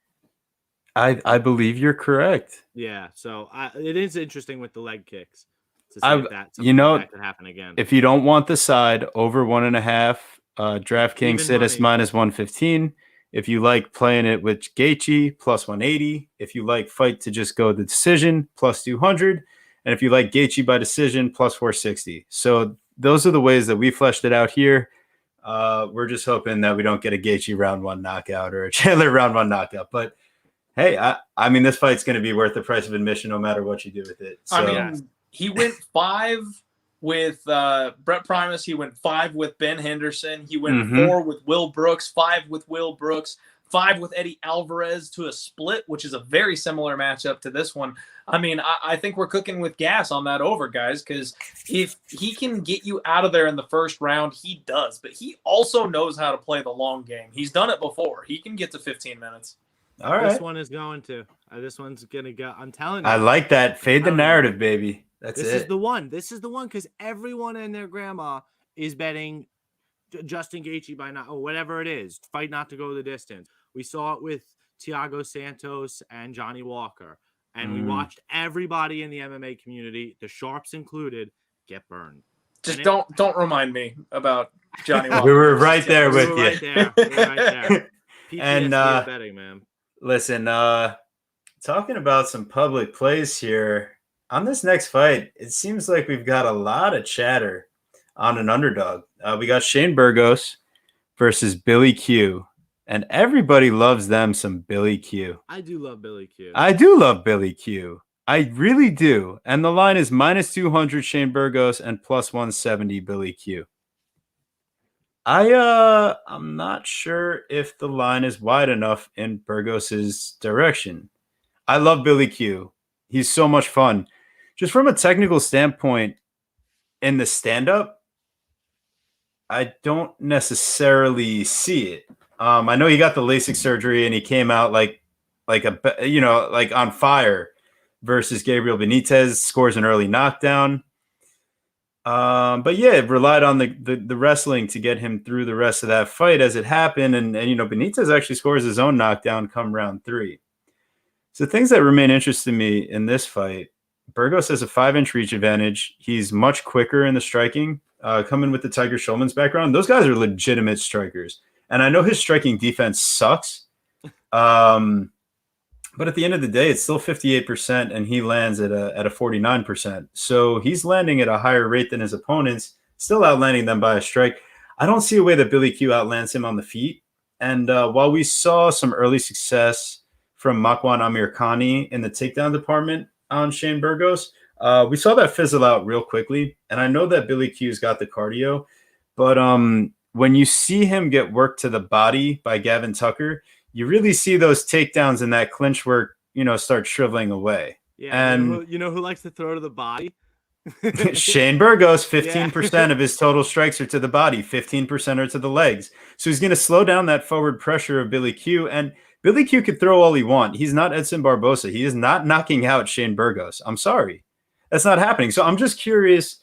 I believe you're correct. Yeah, so it is interesting with the leg kicks to see I- if that you know, that could happen again. If you don't want the side over 1.5, DraftKings Even sit us money. -115. If you like playing it with Gaethje, +180. If you like fight to just go the decision, +200. And if you like Gaethje by decision, +460. So those are the ways that we fleshed it out here. We're just hoping that we don't get a Gaethje round 1 knockout or a Chandler round 1 knockout. But hey, I mean, this fight's going to be worth the price of admission no matter what you do with it. So, I mean, he went 5 with Brett Primus. He went 5 with Ben Henderson. He went Mhm. 4 with Will Brooks, 5 with Will Brooks, 5 with Eddie Alvarez to a split, which is a very similar matchup to this one. I mean, I think we're cooking with gas on that over, guys, because if he can get you out of there in the first round, he does. But he also knows how to play the long game. He's done it before. He can get to 15 minutes. all right. This one is going to. This one's gonna go. I'm telling you. I like that. Fade the telling you. narrative, baby. That's This it. is the one. This is the one because everyone and their grandma is betting Justin Gaethje by not or whatever it is, fight not to go the distance. We saw it with Thiago Santos and Johnny Walker, and we watched everybody in the MMA community, the sharps included, get burned. Just don't remind me about Johnny Walker. We were right there with you. Right there. We were right there. PTSD And, of betting, man. Listen, talking about some public plays here on this next fight, it seems like we've got a lot of chatter on an underdog. We got Shane Burgos versus Billy Q, and everybody loves them some Billy Q. I do love Billy Q. I do love Billy Q. I really do. And the line is -200 Shane Burgos and +170 Billy Q. I'm not sure if the line is wide enough in Burgos's direction. I love Billy Q. He's so much fun. Just from a technical standpoint, in the stand-up, I don't necessarily see it. I know he got the LASIK surgery and he came out like on fire versus Gabriel Benitez, scores an early knockdown. But yeah, it relied on the wrestling to get him through the rest of that fight as it happened. And Benitez actually scores his own knockdown come round 3. So things that remain interesting to me in this fight, Burgos has a 5-inch reach advantage. He's much quicker in the striking, coming with the Tiger Schulman's background. Those guys are legitimate strikers. And I know his striking defense sucks. But at the end of the day, it's still 58%, and he lands at a 49%. So he's landing at a higher rate than his opponents, still outlanding them by a strike. I don't see a way that Billy Q outlands him on the feet. And while we saw some early success from Makwan Amirkhani in the takedown department on Shane Burgos, we saw that fizzle out real quickly. And I know that Billy Q's got the cardio, but when you see him get worked to the body by Gavin Tucker, you really see those takedowns and that clinch work, start shriveling away. Yeah, and you know who likes to throw to the body? Shane Burgos, 15% of his total strikes are to the body, 15% are to the legs. So he's going to slow down that forward pressure of Billy Q. And Billy Q could throw all he wants. He's not Edson Barbosa. He is not knocking out Shane Burgos. I'm sorry. That's not happening. So I'm just curious,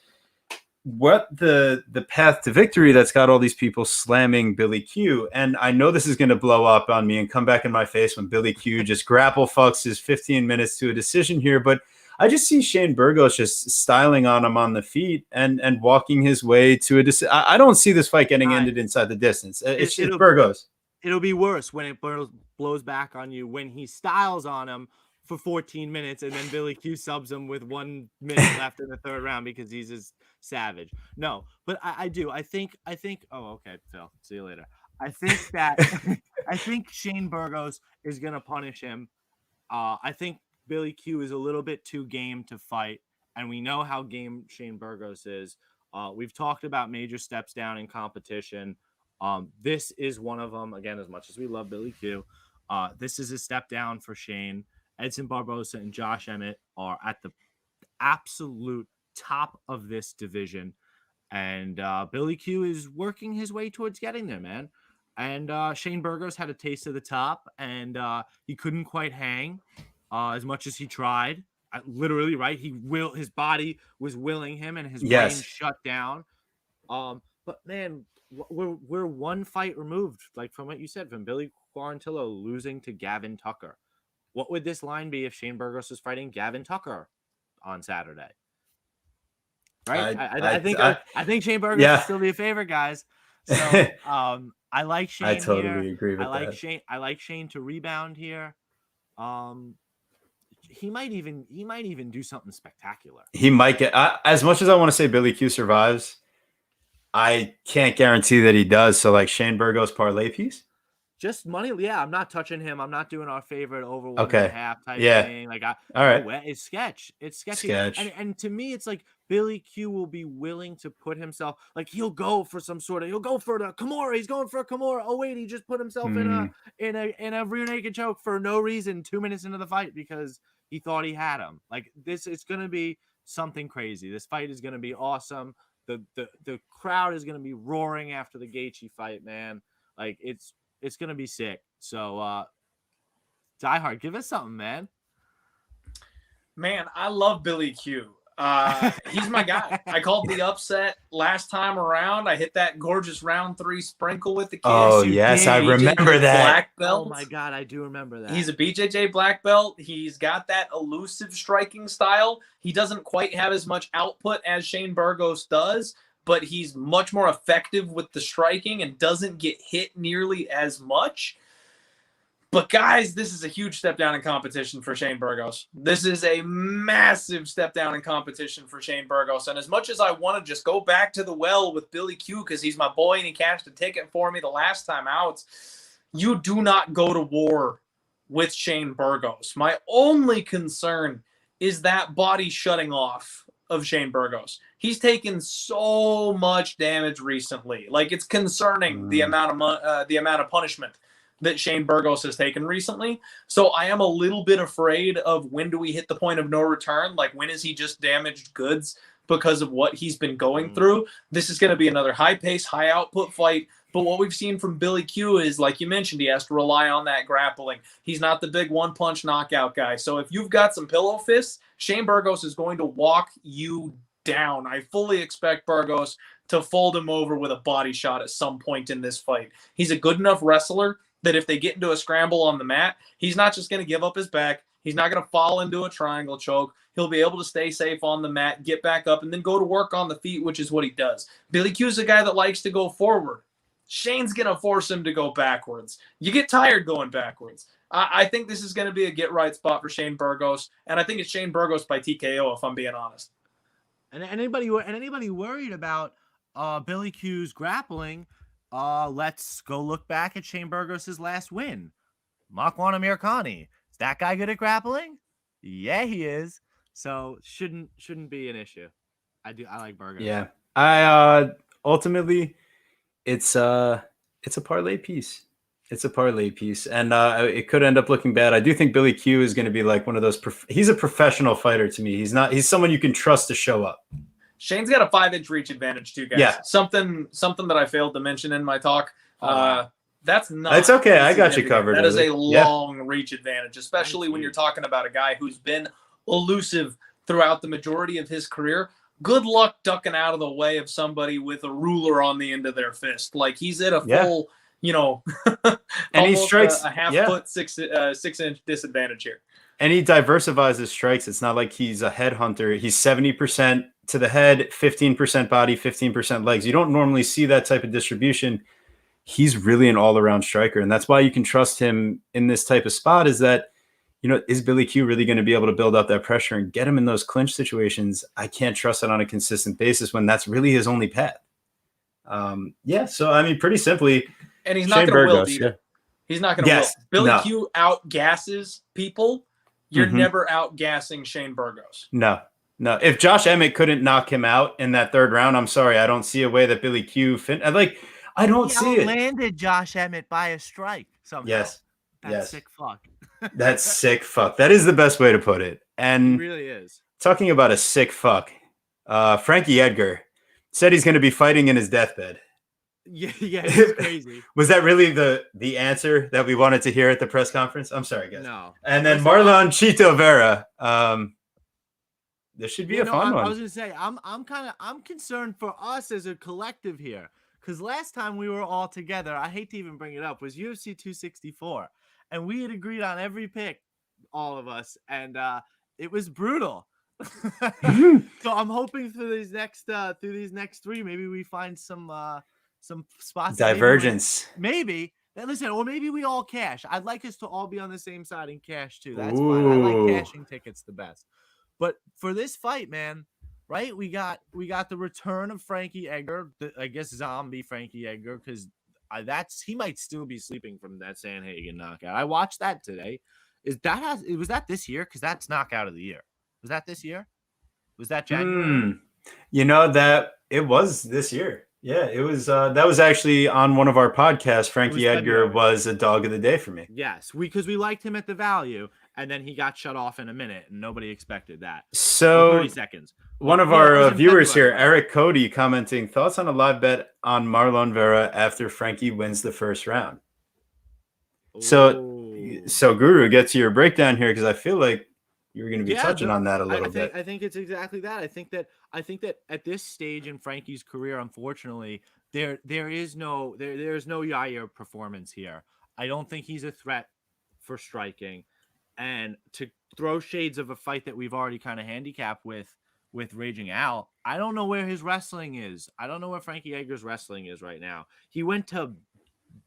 what the path to victory that's got all these people slamming Billy Q. And I know this is going to blow up on me and come back in my face when Billy Q just grapple fucks his 15 minutes to a decision here. But I just see Shane Burgos just styling on him on the feet and walking his way to a decision. I don't see this fight getting ended inside the distance. It's Burgos. It'll be worse when it blows back on you when he styles on him for 14 minutes and then Billy Q subs him with 1 minute left in the third round because he's just savage. No, but I think oh, okay, Phil, see you later. I think that I think Shane Burgos is gonna punish him. I think Billy Q is a little bit too game to fight, and we know how game Shane Burgos is. We've talked about major steps down in competition. This is one of them. Again, as much as we love Billy Q, this is a step down for Shane. Edson Barbosa and Josh Emmett are at the absolute top of this division. And Billy Q is working his way towards getting there, man. And Shane Burgos had a taste of the top, and he couldn't quite hang as much as he tried. Literally, right? His body was willing him, and his brain shut down. But man, we're one fight removed, like from what you said, from Billy Quarantillo losing to Gavin Tucker. What would this line be if Shane Burgos was fighting Gavin Tucker on Saturday? Right? I think Shane Burgos will still be a favorite, guys. So I like Shane. I totally agree with that. I like Shane to rebound here. He might even do something spectacular. He might get as much as I want to say Billy Q survives. I can't guarantee that he does. So like Shane Burgos parlay piece. Just money, yeah. I'm not touching him. I'm not doing our favorite over 1.5 type thing. Like, all right, it's sketch. It's sketchy. And to me, it's like Billy Q will be willing to put himself. Like he'll go for he'll go for the Kimura. He's going for a Kimura. Oh wait, he just put himself in a rear naked choke for no reason 2 minutes into the fight because he thought he had him. Like this, it's gonna be something crazy. This fight is gonna be awesome. The crowd is gonna be roaring after the Gaethje fight, man. Like it's going to be sick. So, Die Hard, give us something, man. Man, I love Billy Q. He's my guy. I called the upset last time around. I hit that gorgeous round 3 sprinkle with the kiss. Oh, yes, I remember that. Black belt. Oh, my God, I do remember that. He's a BJJ black belt. He's got that elusive striking style. He doesn't quite have as much output as Shane Burgos does, but he's much more effective with the striking and doesn't get hit nearly as much. But guys, this is a huge step down in competition for Shane Burgos. This is a massive step down in competition for Shane Burgos. And as much as I want to just go back to the well with Billy Q because he's my boy and he cashed a ticket for me the last time out, you do not go to war with Shane Burgos. My only concern is that body shutting off of Shane Burgos. He's taken so much damage recently. Like it's concerning the amount of punishment that Shane Burgos has taken recently. So I am a little bit afraid of when do we hit the point of no return? Like when is he just damaged goods because of what he's been going through? This is going to be another high pace, high output fight. But what we've seen from Billy Q is, like you mentioned, he has to rely on that grappling. He's not the big one-punch knockout guy. So if you've got some pillow fists, Shane Burgos is going to walk you down. I fully expect Burgos to fold him over with a body shot at some point in this fight. He's a good enough wrestler that if they get into a scramble on the mat, he's not just going to give up his back. He's not going to fall into a triangle choke. He'll be able to stay safe on the mat, get back up, and then go to work on the feet, which is what he does. Billy Q's a guy that likes to go forward. Shane's going to force him to go backwards. You get tired going backwards. I think this is going to be a get-right spot for Shane Burgos, and I think it's Shane Burgos by TKO, if I'm being honest. And anybody worried about Billy Q's grappling, let's go look back at Shane Burgos' last win. Makwan Amirkhani. Is that guy good at grappling? Yeah, he is. So shouldn't be an issue. I like Burgos. Yeah. I ultimately it's a parlay piece. It's a parlay piece, and it could end up looking bad. I do think Billy Q is going to be like one of those. He's a professional fighter to me. He's someone you can trust to show up. Shane's got a 5-inch reach advantage too, guys. Yeah. Something that I failed to mention in my talk. That's not. It's okay. I got you covered. That is a long reach advantage, especially when you're talking about a guy who's been elusive throughout the majority of his career. good luck ducking out of the way of somebody with a ruler on the end of their fist. Like, he's at a full, and he strikes a half foot, 6-inch disadvantage here. And he diversifies his strikes. It's not like he's a headhunter. He's 70% to the head, 15% body, 15% legs. You don't normally see that type of distribution. He's really an all-around striker, and that's why you can trust him in this type of spot. Is that, is Billy Q really going to be able to build up that pressure and get him in those clinch situations? I can't trust it on a consistent basis when that's really his only path. So I mean, pretty simply, and he's not going to will either. Yeah. He's not going to will. Billy Q outgasses people. You're never outgassing Shane Burgos. No. If Josh Emmett couldn't knock him out in that third round, I'm sorry, I don't see a way that Billy Q I don't see it. Landed Josh Emmett by a strike somehow. Yes. That's sick fuck. That's sick fuck. That is the best way to put it. And it really is. Talking about a sick fuck, Frankie Edgar said he's going to be fighting in his deathbed. Yeah, it's crazy. Was that really the answer that we wanted to hear at the press conference? I'm sorry, guys. No. And then Marlon Chito Vera. This should be a fun one. I was gonna say, I'm concerned for us as a collective here, because last time we were all together, I hate to even bring it up, was UFC 264, and we had agreed on every pick, all of us, and it was brutal. So I'm hoping through these next three, maybe we find some spots. Divergence. Maybe. Listen, or maybe we all cash. I'd like us to all be on the same side and cash too. That's fine. I like cashing tickets the best. But for this fight, man, right? We got the return of Frankie Edgar, I guess zombie Frankie Edgar, because he might still be sleeping from that Sandhagen knockout. I watched that today. Was that this year? Because that's knockout of the year. Was that this year? Was that January? That it was this year. Yeah, it was. That was actually on one of our podcasts. Frankie Edgar was a dog of the day for me. Yes, because we liked him at the value, and then he got shut off in a minute, and nobody expected that. So 30 seconds. One of our viewers here, Eric Cody, commenting thoughts on a live bet on Marlon Vera after Frankie wins the first round. Ooh. So Guru, get to your breakdown here, because I feel like you're going to be touching on that a little bit. I think it's exactly that. I think that at this stage in Frankie's career, unfortunately, there is no Yair performance here. I don't think he's a threat for striking, and to throw shades of a fight that we've already kind of handicapped with Raging Al. I don't know where his wrestling is. I don't know where Frankie Edgar's wrestling is right now. He went to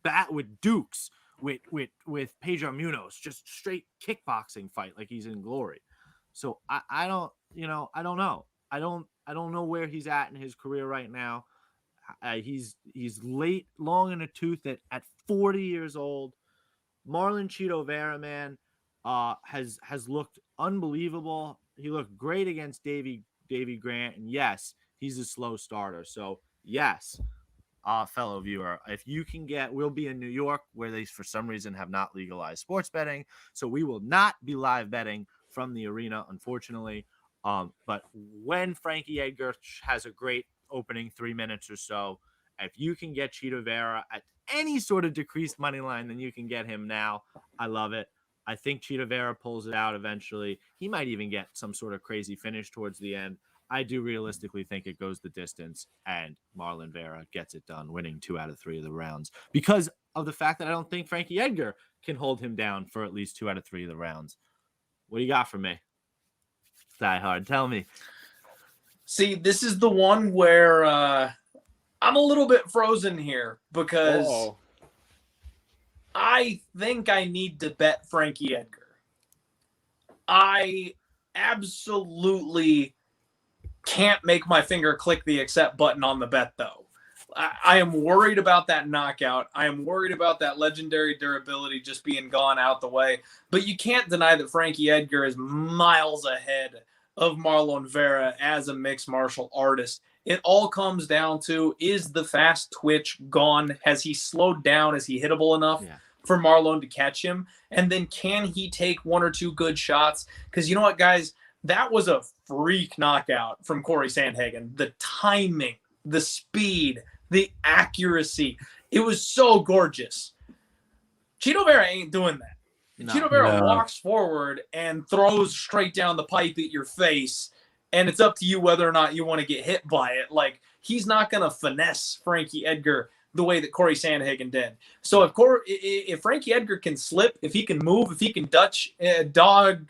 bat with Dukes. With Pedro Munoz, just straight kickboxing fight like he's in Glory. So I don't know. I don't know where he's at in his career right now. He's late, long in the tooth at 40 years old. Marlon Chito Vera, man, has looked unbelievable. He looked great against Davy Grant, and yes, he's a slow starter. So yes. Fellow viewer, if you can we'll be in New York, where they for some reason have not legalized sports betting, so we will not be live betting from the arena, unfortunately. But when Frankie Edgar has a great opening 3 minutes or so, if you can get Chito Vera at any sort of decreased money line, then you can get him now. I love it. I think Chito Vera pulls it out eventually. He might even get some sort of crazy finish towards the end. I do realistically think it goes the distance, and Marlon Vera gets it done, winning 2 out of 3 of the rounds, because of the fact that I don't think Frankie Edgar can hold him down for at least 2 out of 3 of the rounds. What do you got for me? Die Hard, tell me. See, this is the one where I'm a little bit frozen here, because I think I need to bet Frankie Edgar. I absolutely can't make my finger click the accept button on the bet, though. I am worried about that knockout. I am worried about that legendary durability just being gone out the way. But you can't deny that Frankie Edgar is miles ahead of Marlon Vera as a mixed martial artist. It all comes down to, is the fast twitch gone? Has he slowed down? Is he hittable enough for Marlon to catch him? And then can he take 1 or 2 good shots? Because you know what, guys? That was a freak knockout from Corey Sandhagen. The timing, the speed, the accuracy. It was so gorgeous. Chito Vera ain't doing that. No, Chito Vera walks forward and throws straight down the pipe at your face and it's up to you whether or not you want to get hit by it. Like, he's not going to finesse Frankie Edgar the way that Corey Sandhagen did. So if Frankie Edgar can slip, if he can move, if he can dodge, dive,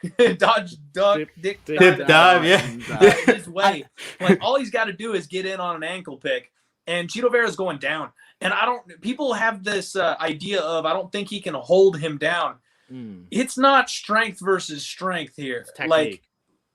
his way, like, all he's got to do is get in on an ankle pick, and Chito Vera's going down. And people have this idea of, I don't think he can hold him down. It's not strength versus strength here. Like,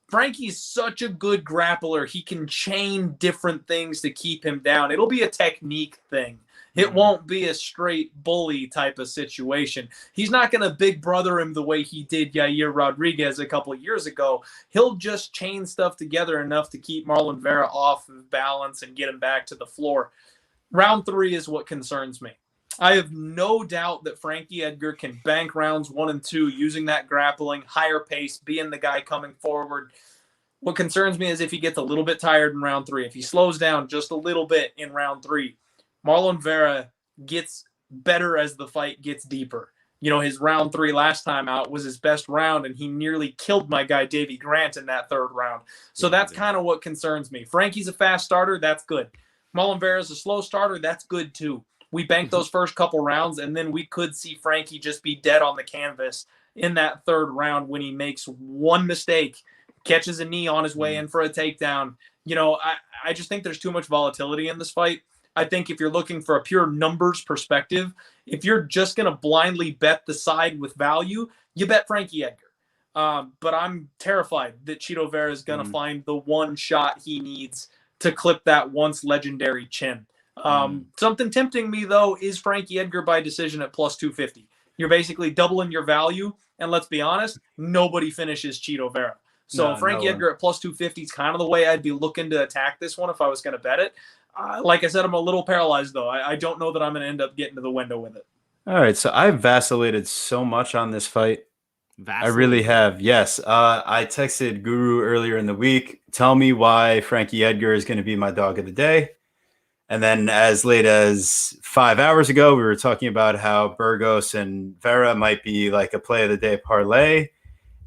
Frankie's such a good grappler. He can chain different things to keep him down. It'll be a technique thing. It won't be a straight bully type of situation. He's not going to big brother him the way he did Yair Rodriguez a couple of years ago. He'll just chain stuff together enough to keep Marlon Vera off of balance and get him back to the floor. Round 3 is what concerns me. I have no doubt that Frankie Edgar can bank rounds 1 and 2 using that grappling, higher pace, being the guy coming forward. What concerns me is if he gets a little bit tired in round 3, if he slows down just a little bit in round 3, Marlon Vera gets better as the fight gets deeper. You know, his round 3 last time out was his best round, and he nearly killed my guy Davey Grant in that 3rd round. So that's kind of what concerns me. Frankie's a fast starter. That's good. Marlon Vera's a slow starter. That's good too. We banked those first couple rounds, and then we could see Frankie just be dead on the canvas in that 3rd round when he makes one mistake, catches a knee on his way in for a takedown. You know, I just think there's too much volatility in this fight. I think if you're looking for a pure numbers perspective, if you're just going to blindly bet the side with value, you bet Frankie Edgar. But I'm terrified that Chito Vera is going to find the one shot he needs to clip that once legendary chin. Something tempting me, though, is Frankie Edgar by decision at plus 250. You're basically doubling your value, and let's be honest, nobody finishes Chito Vera. So Frankie Edgar at plus 250 is kind of the way I'd be looking to attack this one if I was going to bet it. Like I said, I'm a little paralyzed, though. I don't know that I'm going to end up getting to the window with it. All right, so I've vacillated so much on this fight. I really have. Yes. I texted Guru earlier in the week. Tell me why Frankie Edgar is going to be my dog of the day. And then as late as 5 hours ago, we were talking about how Burgos and Vera might be like a play of the day parlay.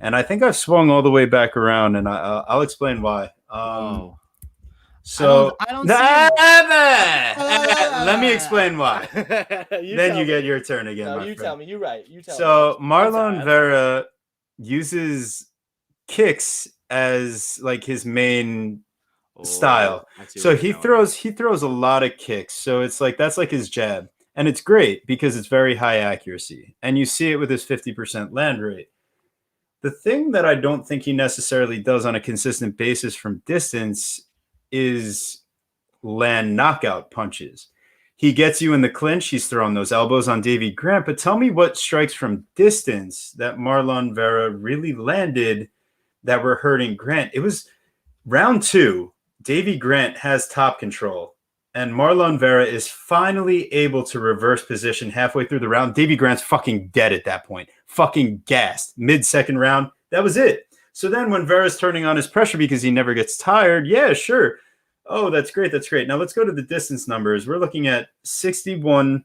And I think I've swung all the way back around, and I'll explain why. So I don't let me explain why. Then you get your turn again. No, you tell me. You're right. You tell me. So Marlon Vera uses kicks as like his main style. So he throws a lot of kicks. So it's like that's like his jab, and it's great because it's very high accuracy, and you see it with his 50% land rate. The thing that I don't think he necessarily does on a consistent basis from distance is land knockout punches. He gets you in the clinch. He's throwing those elbows on Davey Grant. But tell me what strikes from distance that Marlon Vera really landed that were hurting Grant. It was round 2. Davey Grant has top control, and Marlon Vera is finally able to reverse position halfway through the round. Davey Grant's fucking dead at that point. Fucking gassed. Mid-second round. That was it. So then when Vera's turning on his pressure because he never gets tired, yeah, sure. Oh, that's great. That's great. Now let's go to the distance numbers. We're looking at 61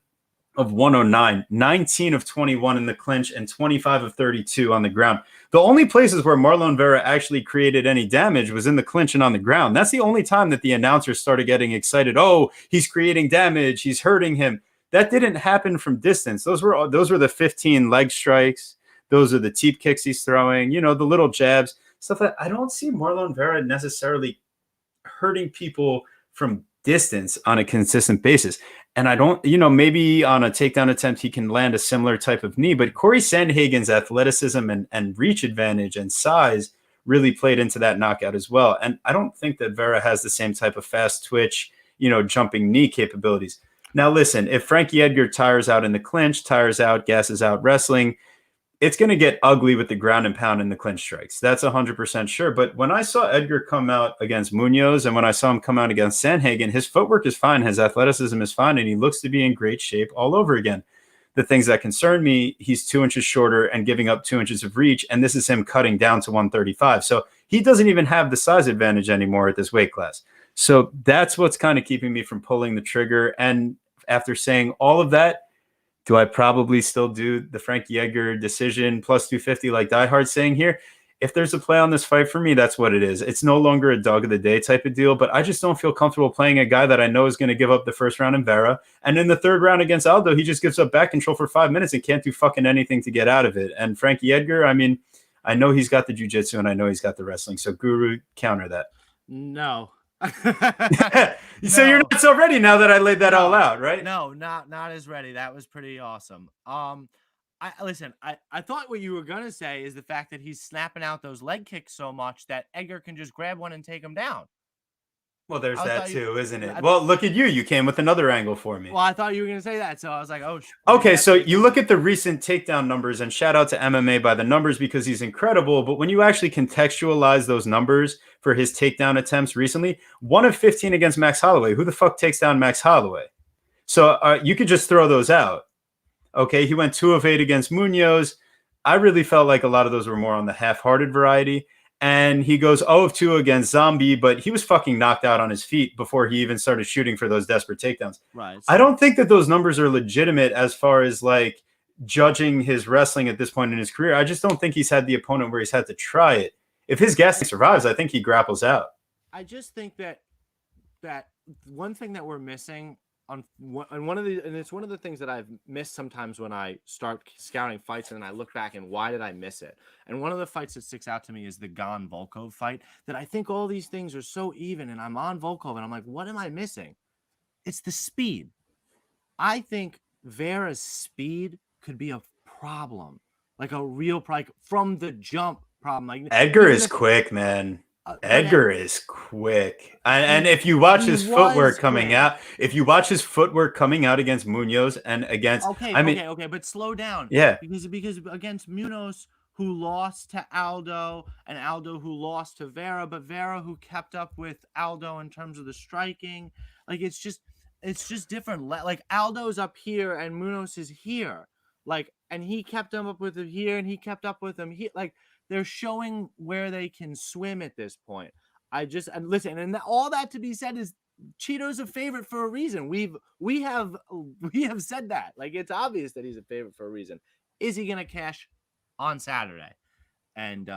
of 109, 19 of 21 in the clinch, and 25 of 32 on the ground. The only places where Marlon Vera actually created any damage was in the clinch and on the ground. That's the only time that the announcers started getting excited. Oh, he's creating damage. He's hurting him. That didn't happen from distance. Those were the 15 leg strikes. Those are the teep kicks he's throwing, you know, the little jabs, stuff that I don't see Marlon Vera necessarily hurting people from distance on a consistent basis. And I don't, you know, maybe on a takedown attempt, he can land a similar type of knee, but Corey Sandhagen's athleticism and reach advantage and size really played into that knockout as well. And I don't think that Vera has the same type of fast twitch, you know, jumping knee capabilities. Now, listen, if Frankie Edgar tires out in the clinch, tires out, gasses out wrestling, it's going to get ugly with the ground and pound and the clinch strikes. That's 100% sure. But when I saw Edgar come out against Munoz and when I saw him come out against Sandhagen, his footwork is fine. His athleticism is fine. And he looks to be in great shape all over again. The things that concern me, he's 2 inches shorter and giving up 2 inches of reach. And this is him cutting down to 135. So he doesn't even have the size advantage anymore at this weight class. So that's what's kind of keeping me from pulling the trigger. And after saying all of that, do I probably still do the Frankie Edgar decision plus 250 like Die Hard's saying here? if there's a play on this fight for me, that's what it is. It's no longer a dog of the day type of deal, but I just don't feel comfortable playing a guy that I know is going to give up the first round in Vera. And in the third round against Aldo, he just gives up back control for 5 minutes and can't do fucking anything to get out of it. And Frankie Edgar, I mean, I know he's got the jiu-jitsu and I know he's got the wrestling. So Guru, counter that. No. So you're not so ready now that I laid that all out, right? No, not as ready. That was pretty awesome. I thought what you were gonna say is the fact that he's snapping out those leg kicks so much that Edgar can just grab one and take him down. Well, there's that too, isn't it? Well, look at you. You came with another angle for me. Well, I thought you were gonna say that, so I was like, oh. Okay, so you look at the recent takedown numbers, and shout out to MMA by the numbers because he's incredible. But when you actually contextualize those numbers for his takedown attempts recently, 1 of 15 against Max Holloway. Who the fuck takes down Max Holloway? So you could just throw those out. Okay, he went 2 of 8 against Munoz. I really felt like a lot of those were more on the half-hearted variety. And he goes 0 of 2 against Zombie, but he was fucking knocked out on his feet before he even started shooting for those desperate takedowns. Right. I don't think that those numbers are legitimate as far as like judging his wrestling at this point in his career. I just don't think he's had the opponent where he's had to try it. If his gas survives, I think he grapples out. I just think that one thing that we're missing and it's one of the things that I've missed sometimes when I start scouting fights and I look back and why did I miss it? And one of the fights that sticks out to me is the Gane Volkov fight, that I think all these things are so even and I'm on Volkov and I'm like, what am I missing? It's the speed. I think Vera's speed could be a problem, like a real from the jump problem. Like Edgar is quick, man. Edgar is quick, and if you watch his footwork coming out, against Munoz and against, okay, but slow down, yeah, because against Munoz, who lost to Aldo, and Aldo who lost to Vera, but Vera who kept up with Aldo in terms of the striking, like it's just different. Like Aldo's up here and Munoz is here, like, and he kept him up with him here, and he kept up with him here, like. They're showing where they can swim at this point. Listen, and all that to be said is Cheeto's a favorite for a reason. We have said that. Like, it's obvious that he's a favorite for a reason. Is he gonna cash on Saturday? And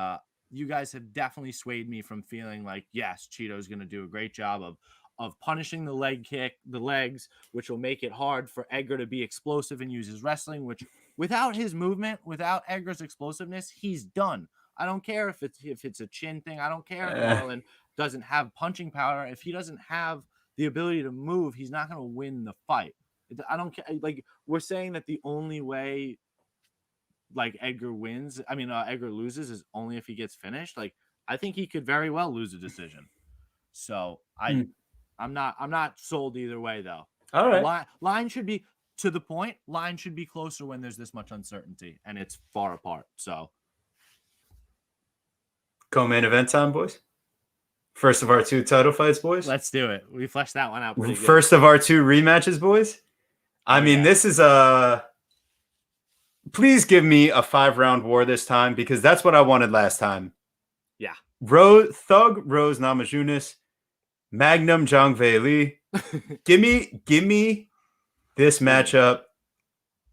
you guys have definitely swayed me from feeling like, yes, Cheeto's gonna do a great job of punishing the legs, which will make it hard for Edgar to be explosive and use his wrestling, which without his movement, without Edgar's explosiveness, he's done. I don't care if it's a chin thing. I don't care if Allan doesn't have punching power. If he doesn't have the ability to move, he's not going to win the fight. I don't care. Like, we're saying that the only way like Edgar loses is only if he gets finished. Like, I think he could very well lose a decision. So I'm not sold either way though. All right. Line should be to the point. Line should be closer when there's this much uncertainty and it's far apart. So co-main event time, boys. First of our 2 title fights, boys. Let's do it. We fleshed that one out pretty good. First of our 2 rematches, boys. I mean, this is please give me a 5-round war this time because that's what I wanted last time. Yeah. Thug Rose Namajunas, Magnum Zhang Weili. Give me this matchup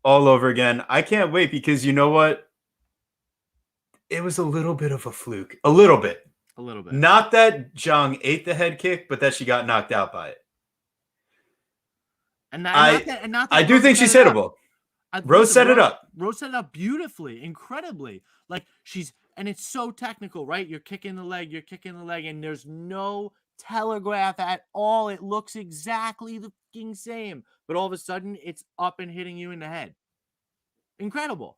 all over again. I can't wait because you know what? It was a little bit of a fluke. A little bit. Not that Zhang ate the head kick, but that she got knocked out by it. I do think she's hittable. Rose set it up. Rose set it up beautifully, incredibly. Like and it's so technical, right? You're kicking the leg, and there's no telegraph at all. It looks exactly the fucking same, but all of a sudden it's up and hitting you in the head. Incredible.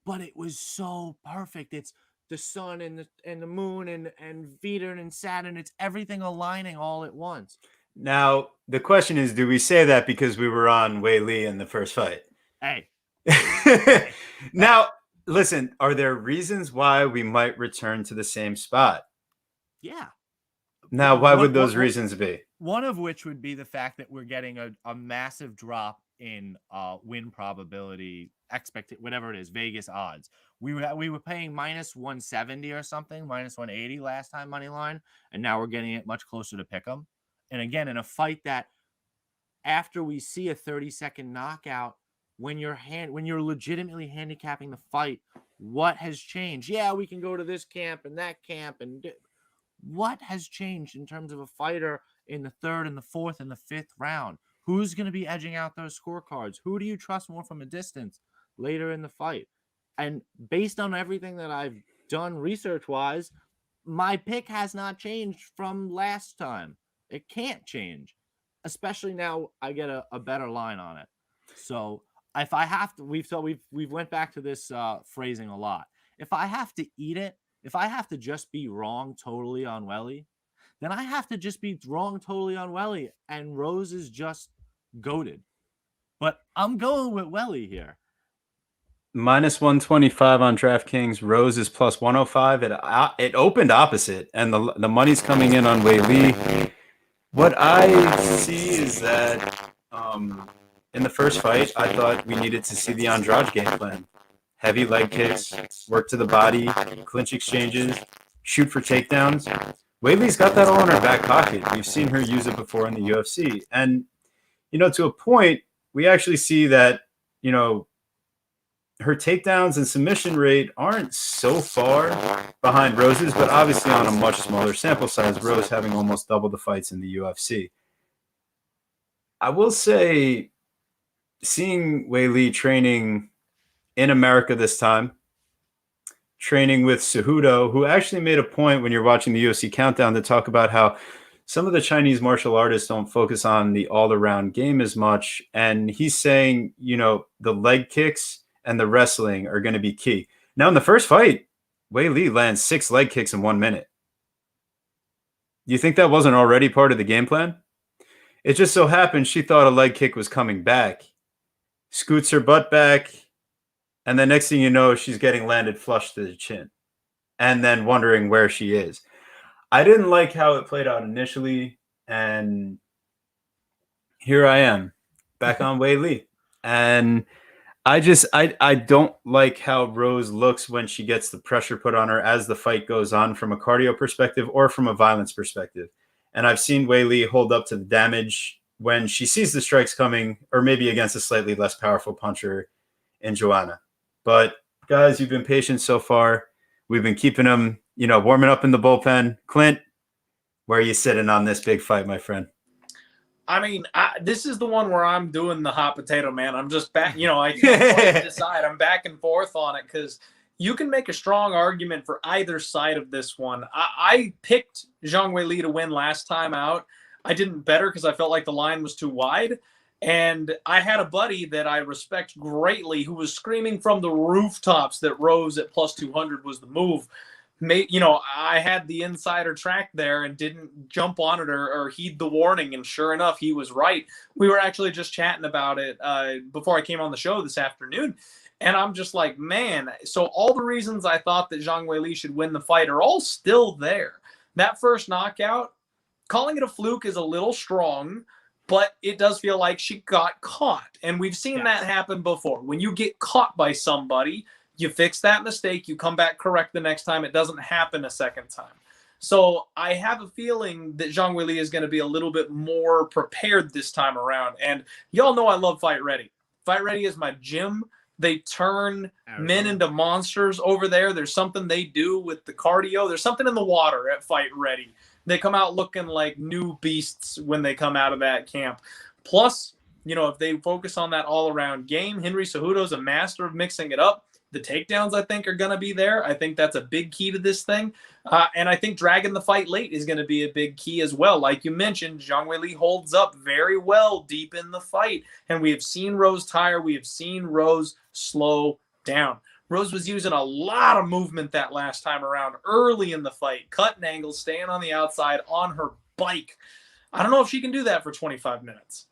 But it was so perfect. It's the sun and the moon and Veter and Saturn. It's everything aligning all at once. Now, the question is, do we say that because we were on Weili in the first fight? Hey. Now, listen, are there reasons why we might return to the same spot? Yeah. Now, why would those reasons be? One of which would be the fact that we're getting a massive drop in win probability, whatever it is, Vegas odds. We were paying minus 170 or something, minus 180 last time money line, and now we're getting it much closer to pick 'em. And again, in a fight that after we see a 30-second knockout, when you're legitimately handicapping the fight What has changed? Yeah, we can go to this camp and that camp. What has changed in terms of a fighter in the third and the fourth and the fifth round? Who's going to be edging out those scorecards? Who do you trust more from a distance later in the fight? And based on everything that I've done research-wise, my pick has not changed from last time. It can't change, especially now I get a better line on it. So if I have to, we've went back to this phrasing a lot. If I have to eat it, if I have to just be wrong totally on Welly, then I have to just be wrong totally on Welly, and Rose is just goated. But I'm going with Welly here. Minus 125 on DraftKings. Rose is plus 105. It opened opposite, and the money's coming in on Weili. What I see is that in the first fight, I thought we needed to see the Andrade game plan. Heavy leg kicks, work to the body, clinch exchanges, shoot for takedowns. Weili's got that all in her back pocket. We've seen her use it before in the UFC. And, to a point, we actually see that, her takedowns and submission rate aren't so far behind Rose's, but obviously on a much smaller sample size, Rose having almost double the fights in the UFC. I will say, seeing Weili training in America this time, training with Cejudo, who actually made a point when you're watching the UFC Countdown to talk about how some of the Chinese martial artists don't focus on the all-around game as much. And he's saying, the leg kicks and the wrestling are going to be key. Now, in the first fight, Weili lands 6 leg kicks in 1 minute. You think that wasn't already part of the game plan? It just so happened she thought a leg kick was coming back, scoots her butt back, and the next thing you know, she's getting landed flush to the chin and then wondering where she is. I didn't like how it played out initially, and here I am, back on Weili. And I don't like how Rose looks when she gets the pressure put on her as the fight goes on from a cardio perspective or from a violence perspective. And I've seen Weili hold up to the damage when she sees the strikes coming, or maybe against a slightly less powerful puncher in Joanna. But guys, you've been patient so far. We've been keeping them, warming up in the bullpen. Clint, where are you sitting on this big fight, my friend? I mean, this is the one where I'm doing the hot potato, man. I'm just back, I can't decide. I'm back and forth on it because you can make a strong argument for either side of this one. I picked Zhang Weili to win last time out. I didn't bet her because I felt like the line was too wide. And I had a buddy that I respect greatly who was screaming from the rooftops that Rose at plus 200 was the move. I had the insider track there and didn't jump on it or heed the warning. And sure enough, he was right. We were actually just chatting about it before I came on the show this afternoon. And I'm just like, man, so all the reasons I thought that Zhang Weili should win the fight are all still there. That first knockout, calling it a fluke is a little strong, but it does feel like she got caught. And we've seen that happen before. When you get caught by somebody, you fix that mistake, you come back correct the next time. It doesn't happen a second time. So I have a feeling that Zhang Weili is going to be a little bit more prepared this time around. And y'all know I love Fight Ready. Fight Ready is my gym. They turn men into monsters over there. There's something they do with the cardio. There's something in the water at Fight Ready. They come out looking like new beasts when they come out of that camp. Plus, if they focus on that all-around game, Henry Cejudo's a master of mixing it up. The takedowns, I think, are going to be there. I think that's a big key to this thing. And I think dragging the fight late is going to be a big key as well. Like you mentioned, Zhang Weili holds up very well deep in the fight. And we have seen Rose tire. We have seen Rose slow down. Rose was using a lot of movement that last time around early in the fight, cutting angles, staying on the outside on her bike. I don't know if she can do that for 25 minutes.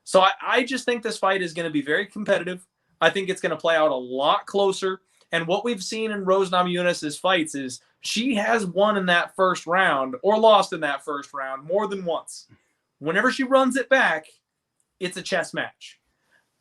So I just think this fight is going to be very competitive. I think it's going to play out a lot closer. And what we've seen in Rose Namajunas' fights is she has won in that first round or lost in that first round more than once. Whenever she runs it back, it's a chess match.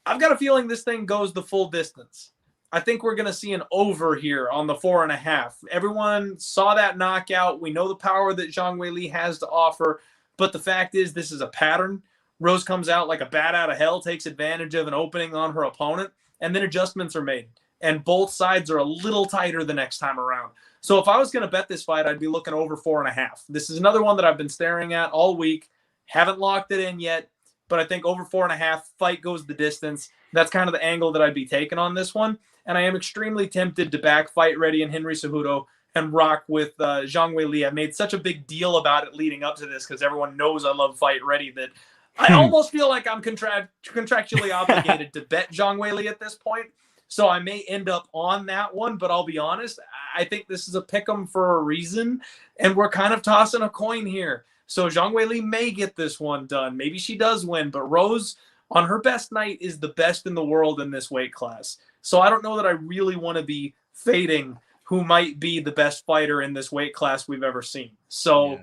I've got a feeling this thing goes the full distance. I think we're going to see an over here on the 4.5. Everyone saw that knockout. We know the power that Zhang Weili has to offer. But the fact is, this is a pattern. Rose comes out like a bat out of hell, takes advantage of an opening on her opponent, and then adjustments are made. and both sides are a little tighter the next time around. So if I was going to bet this fight, I'd be looking over 4.5. This is another one that I've been staring at all week. Haven't locked it in yet, but I think over 4.5, fight goes the distance. That's kind of the angle that I'd be taking on this one. And I am extremely tempted to back Fight Ready and Henry Cejudo and rock with Zhang Weili. I made such a big deal about it leading up to this because everyone knows I love Fight Ready that I almost feel like I'm contractually obligated to bet Zhang Weili at this point. So I may end up on that one, but I'll be honest, I think this is a pick'em for a reason, and we're kind of tossing a coin here. So Zhang Weili may get this one done. Maybe she does win, but Rose, on her best night, is the best in the world in this weight class. So I don't know that I really want to be fading who might be the best fighter in this weight class we've ever seen. So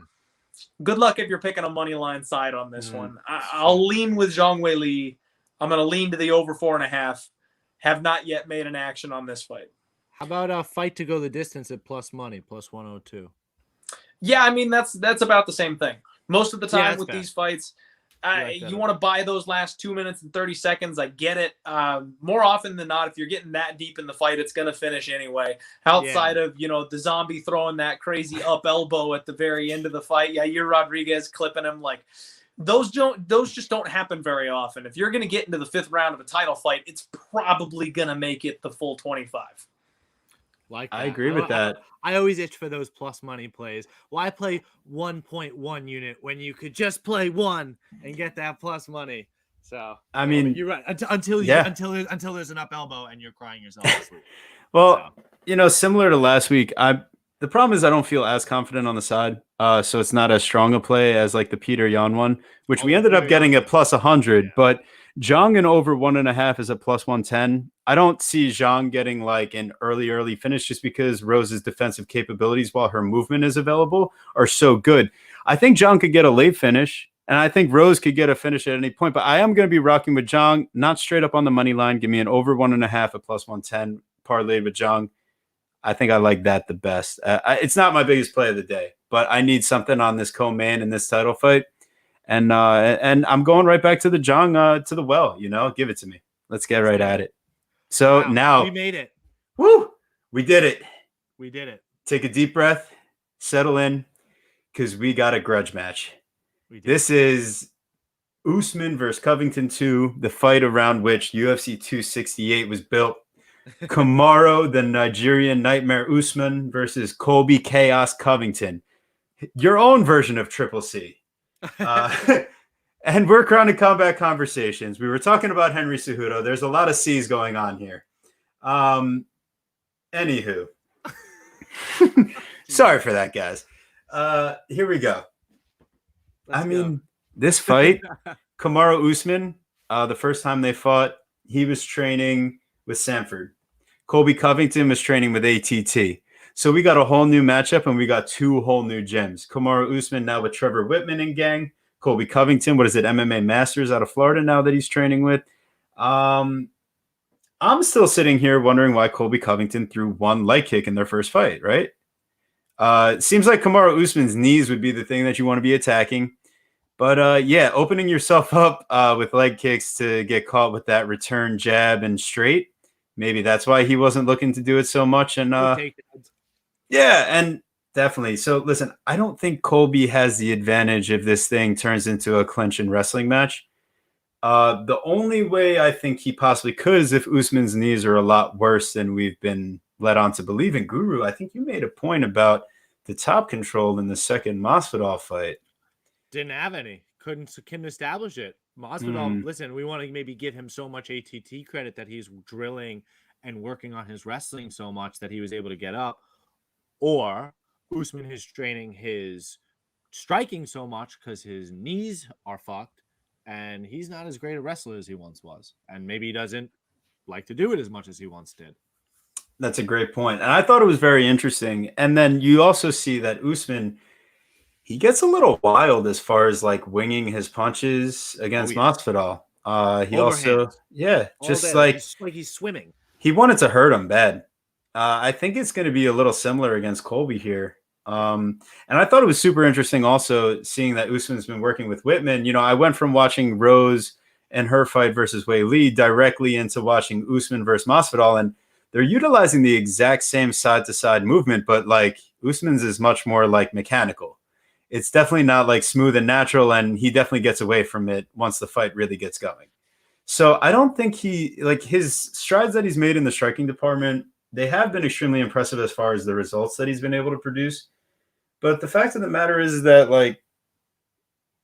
good luck if you're picking a money line side on this one. I'll lean with Zhang Weili. I'm going to lean to the over 4.5. Have not yet made an action on this fight. How about a fight to go the distance at plus money, plus 102? Yeah, I mean, that's about the same thing. Most of the time with fair. These fights, you want to buy those last 2 minutes and 30 seconds. I get it. More often than not, if you're getting that deep in the fight, it's going to finish anyway. Outside of, the zombie throwing that crazy up elbow at the very end of the fight. Yeah, you're Rodriguez clipping him. Like, those just don't happen very often. If you're going to get into the 5th round of a title fight, it's probably going to make it the full 25. Like that. I agree with that. I always itch for those plus money plays. Why play 1.1 unit when you could just play 1 and get that plus money? So I mean, you're right. Until there's an up elbow and you're crying yourself to sleep. Well, similar to last week, the problem is I don't feel as confident on the side. So it's not as strong a play as like the Peter Yan one, which we ended up getting at plus 100. But Zhang and over 1.5 is at plus 110. I don't see Zhang getting like an early finish just because Rose's defensive capabilities, while her movement is available, are so good. I think Zhang could get a late finish, and I think Rose could get a finish at any point. But I am going to be rocking with Zhang, not straight up on the money line. Give me an over 1.5 at plus 110 parlayed with Zhang. I think I like that the best. It's not my biggest play of the day, but I need something on this co-main in this title fight. And I'm going right back to the Zhang, to the well, give it to me. Let's get right at it. So now we made it. Woo! We did it. We did it. Take a deep breath, settle in, because we got a grudge match. This is Usman versus Covington II, the fight around which UFC 268 was built. Kamaru, the Nigerian Nightmare Usman versus Colby Chaos Covington. Your own version of Triple C. And we're Chronic Combat Conversations. We were talking about Henry Cejudo. There's a lot of C's going on here. Anywho. Sorry for that, guys. Here we go. This fight, Kamaru Usman, the first time they fought, he was training with Sanford. Colby Covington was training with ATT. So we got a whole new matchup, and we got 2 whole new gyms. Kamaru Usman now with Trevor Whitman and gang. Colby Covington, MMA Masters out of Florida now that he's training with. I'm still sitting here wondering why Colby Covington threw 1 leg kick in their first fight, right? It seems like Kamaru Usman's knees would be the thing that you want to be attacking. But, opening yourself up with leg kicks to get caught with that return jab and straight, maybe that's why he wasn't looking to do it so much. And and definitely. So, listen, I don't think Colby has the advantage if this thing turns into a clinch and wrestling match. The only way I think he possibly could is if Usman's knees are a lot worse than we've been led on to believe. In Guru, I think you made a point about the top control in the second Masvidal fight. Didn't have any. Couldn't establish it. Masvidal, listen, we want to maybe give him so much ATT credit that he's drilling and working on his wrestling so much that he was able to get up. Or Usman is training his striking so much because his knees are fucked and he's not as great a wrestler as he once was. And maybe he doesn't like to do it as much as he once did. That's a great point. And I thought it was very interesting. And then you also see that Usman, he gets a little wild as far as like winging his punches against Masvidal. He also, just like he's swimming. He wanted to hurt him bad. I think it's going to be a little similar against Colby here. And I thought it was super interesting also seeing that Usman's been working with Whitman. I went from watching Rose and her fight versus Weili directly into watching Usman versus Masvidal. And they're utilizing the exact same side-to-side movement, but like Usman's is much more like mechanical. It's definitely not like smooth and natural, and he definitely gets away from it once the fight really gets going. So I don't think his strides that he's made in the striking department, they have been extremely impressive as far as the results that he's been able to produce. But the fact of the matter is that like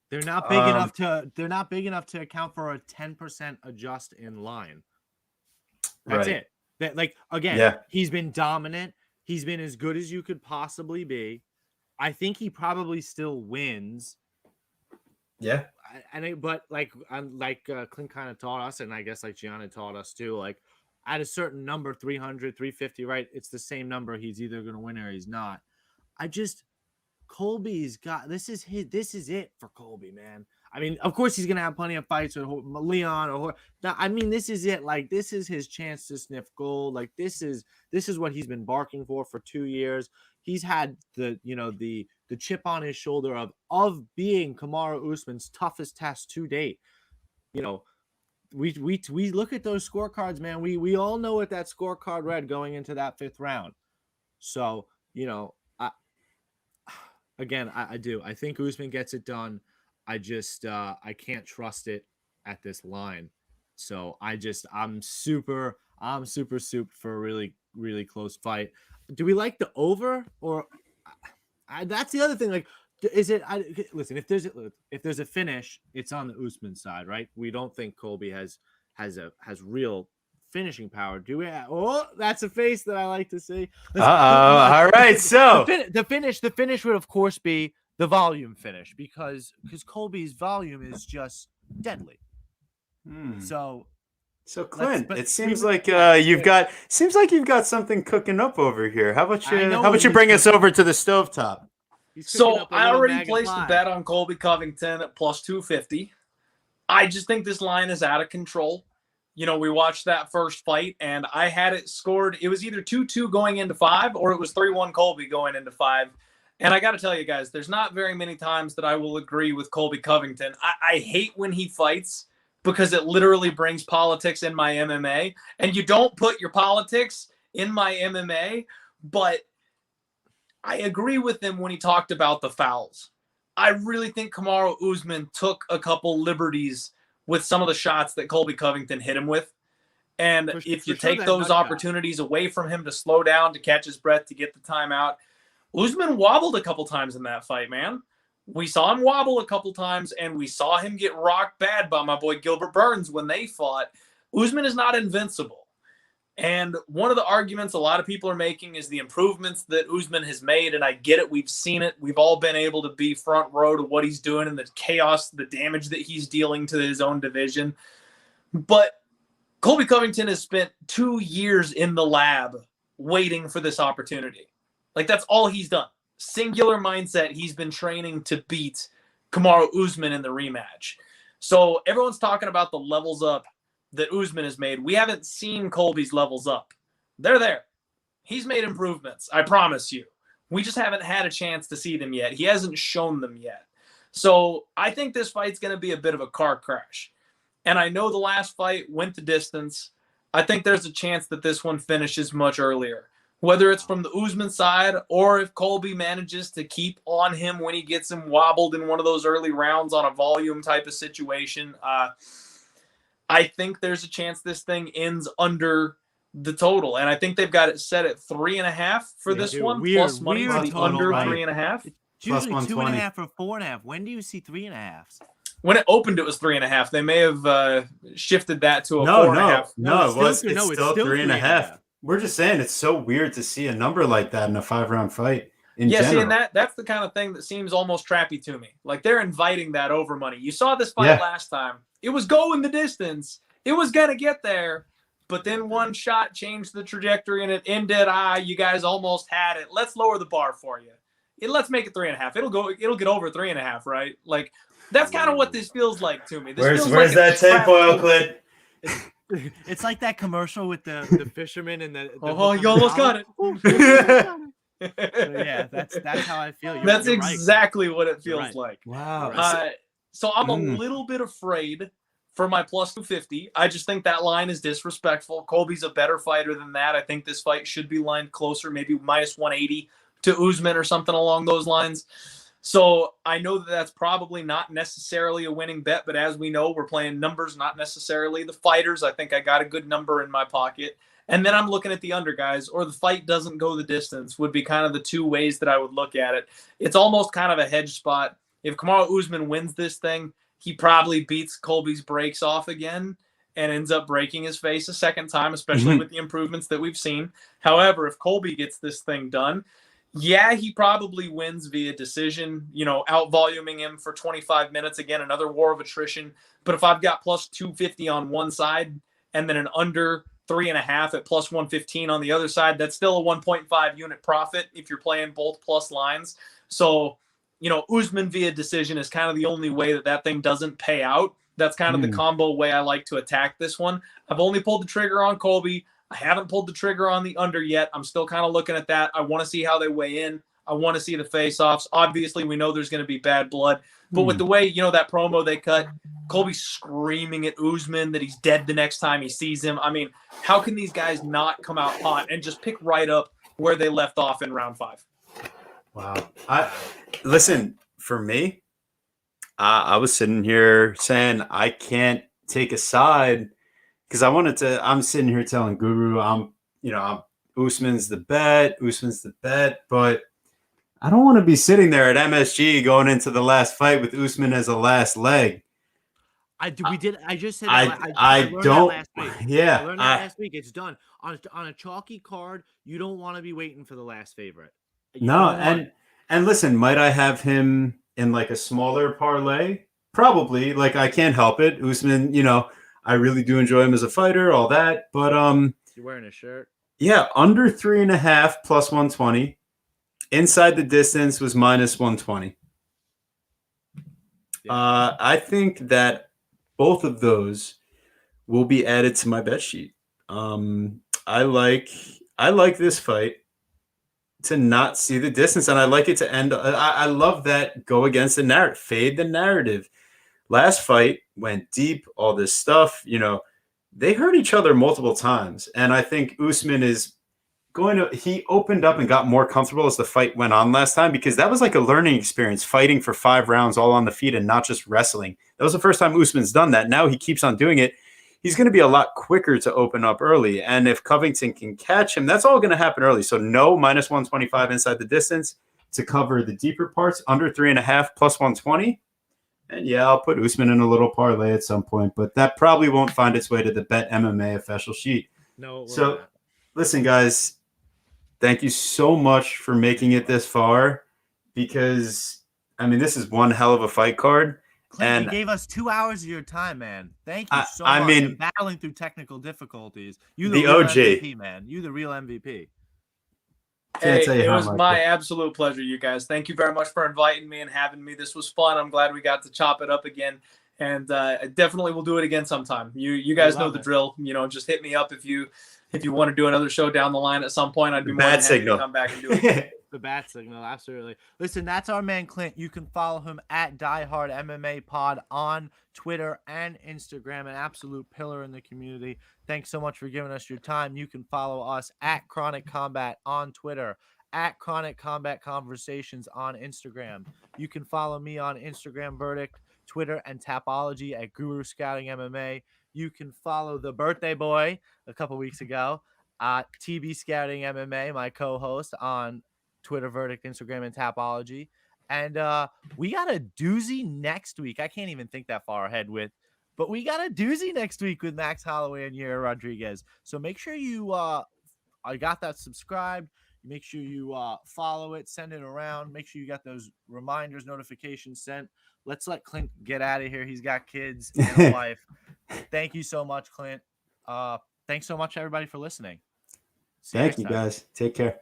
they're not big enough to account for a 10% adjust in line. That's right. it. That, like, again, he's been dominant. He's been as good as you could possibly be. I think he probably still wins. Yeah. But Clint kind of taught us, and I guess like Gianna taught us too, like at a certain number, 300, 350, right? It's the same number. He's either going to win or he's not. Colby's got, this is it for Colby, man. I mean, of course he's going to have plenty of fights with Leon or I mean, this is it. Like, this is his chance to sniff gold. Like, this is what he's been barking for 2 years. He's had the chip on his shoulder of being Kamaru Usman's toughest test to date. You know, we look at those scorecards, man. We all know what that scorecard read going into that 5th round. So, you know, I do. I think Usman gets it done. I just I can't trust it at this line. So I'm super for a really, really close fight. Do we like the over, or that's the other thing? Like, is it? Listen, if there's a finish, it's on the Usman side, right? We don't think Colby has real finishing power. Do we? Oh, that's a face that I like to see. All right. So the finish would of course be the volume finish because Colby's volume is just deadly. So Clint, it seems like you've got something cooking up over here. How about you bring us over to the stovetop? So I already placed a bet on Colby Covington at plus 250. I just think this line is out of control. You know, we watched that first fight, and I had it scored. It was either 2-2 going into 5, or it was 3-1 Colby going into 5. And I got to tell you guys, there's not very many times that I will agree with Colby Covington. I hate when he fights because it literally brings politics in my MMA. And you don't put your politics in my MMA, but I agree with him when he talked about the fouls. I really think Kamaru Usman took a couple liberties with some of the shots that Colby Covington hit him with. And if you take those opportunities away from him to slow down, to catch his breath, to get the timeout, Usman wobbled a couple times in that fight, man. We saw him wobble a couple times, and we saw him get rocked bad by my boy Gilbert Burns when they fought. Usman is not invincible. And one of the arguments a lot of people are making is the improvements that Usman has made, and I get it. We've seen it. We've all been able to be front row to what he's doing and the chaos, the damage that he's dealing to his own division. But Colby Covington has spent 2 years in the lab waiting for this opportunity. Like, that's all he's done. Singular mindset. He's been training to beat Kamaru Usman in the rematch. So everyone's talking about the levels up that Usman has made. We haven't seen Colby's levels up. They're there. He's made improvements, I promise you. We just haven't had a chance to see them yet. He hasn't shown them yet. So I think this fight's going to be a bit of a car crash. And I know the last fight went the distance. I think there's a chance that this one finishes much earlier. Whether it's from the Usman side or if Colby manages to keep on him when he gets him wobbled in one of those early rounds on a volume type of situation, I think there's a chance this thing ends under the total. And I think they've got it set at 3.5 for this one. Plus money to the under 3.5. It's usually 2.5 or 4.5. When do you see 3.5s? When it opened, it was 3.5. They may have shifted that to a 4.5. No, it's still 3.5. We're just saying it's so weird to see a number like that in a 5-round fight. See, and that's the kind of thing that seems almost trappy to me. Like, they're inviting that over money. You saw this fight last time. It was going the distance. It was going to get there. But then one shot changed the trajectory and it ended. You guys almost had it. Let's lower the bar for you. Let's make it 3.5. It'll get over 3.5, right? Like, that's kind of what this feels like to me. Where's that tinfoil, Clint? It's like that commercial with the fisherman and the you almost got it. So yeah, that's how I feel. That's exactly what it feels like. Wow. So I'm a little bit afraid for my plus 250. I just think that line is disrespectful. Colby's a better fighter than that. I think this fight should be lined closer, maybe minus 180 to Usman or something along those lines. So I know that that's probably not necessarily a winning bet, but as we know, we're playing numbers, not necessarily the fighters. I think I got a good number in my pocket. And then I'm looking at the under guys, or the fight doesn't go the distance, would be kind of the two ways that I would look at it. It's almost kind of a hedge spot. If Kamaru Usman wins this thing, he probably beats Colby's brakes off again and ends up breaking his face a second time, especially with the improvements that we've seen. However, if Colby gets this thing done, yeah, he probably wins via decision, out-voluming him for 25 minutes. Again, another war of attrition. But if I've got plus 250 on one side and then an under 3.5 at plus 115 on the other side, that's still a 1.5 unit profit if you're playing both plus lines. So, Usman via decision is kind of the only way that thing doesn't pay out. That's kind of the combo way I like to attack this one. I've only pulled the trigger on Colby. I haven't pulled the trigger on the under yet. I'm still kind of looking at that. I want to see how they weigh in. I want to see the face-offs. Obviously, we know there's going to be bad blood. But with the way, that promo they cut, Colby screaming at Usman that he's dead the next time he sees him. I mean, how can these guys not come out hot and just pick right up where they left off in round 5? Wow. Listen, for me, I was sitting here saying I can't take a side because I'm sitting here telling Guru, Usman's the bet, but I don't want to be sitting there at MSG going into the last fight with Usman as a last leg. I just said I learned don't. That last week. Yeah, I learned that last week. It's done on a chalky card. You don't want to be waiting for the last favorite. And listen, might I have him in like a smaller parlay? Probably. Like I can't help it. Usman, I really do enjoy him as a fighter, all that. But you're wearing a shirt. Yeah, under 3.5 plus 120. Inside the distance was minus 120. Yeah. I think that both of those will be added to my bet sheet. I like this fight to not see the distance, and I like it to end. I love that go against the narrative, fade the narrative. Last fight went deep, all this stuff. They hurt each other multiple times, and I think Usman is he opened up and got more comfortable as the fight went on last time, because that was like a learning experience, fighting for 5 rounds all on the feet and not just wrestling. That was the first time Usman's done that. Now he keeps on doing it. He's going to be a lot quicker to open up early. And if Covington can catch him, that's all going to happen early. So no, minus 125 inside the distance to cover the deeper parts, under 3.5 plus 120. And yeah, I'll put Usman in a little parlay at some point, but that probably won't find its way to the Bet MMA official sheet. No. So listen, guys, thank you so much for making it this far, because this is one hell of a fight card. Clint, and you gave us 2 hours of your time, man. Thank you so much. And battling through technical difficulties. You the OG MVP, man. You the real MVP. Hey, it was my absolute pleasure, you guys. Thank you very much for inviting me and having me. This was fun. I'm glad we got to chop it up again, and definitely we'll do it again sometime. You guys know the drill. Just hit me up if you want to do another show down the line at some point. I'd be more than happy to come back and do it. The bat signal, absolutely. Listen, that's our man Clint. You can follow him at Diehard MMA Pod on Twitter and Instagram. An absolute pillar in the community. Thanks so much for giving us your time. You can follow us at Chronic Combat on Twitter, at Chronic Combat Conversations on Instagram. You can follow me on Instagram Verdict, Twitter, and Tapology at Guru Scouting MMA. You can follow the birthday boy a couple weeks ago, TB Scouting MMA, my co-host, on Twitter, Verdict, Instagram, and Tapology. And we got a doozy next week. I can't even think that far ahead but we got a doozy next week with Max Holloway and Yuri Rodriguez. So make sure you I got that subscribed. Make sure you follow it, send it around. Make sure you got those reminders, notifications sent. Let's let Clint get out of here. He's got kids and a wife. Thank you so much, Clint. Thanks so much, everybody, for listening. Thank you, guys. Take care.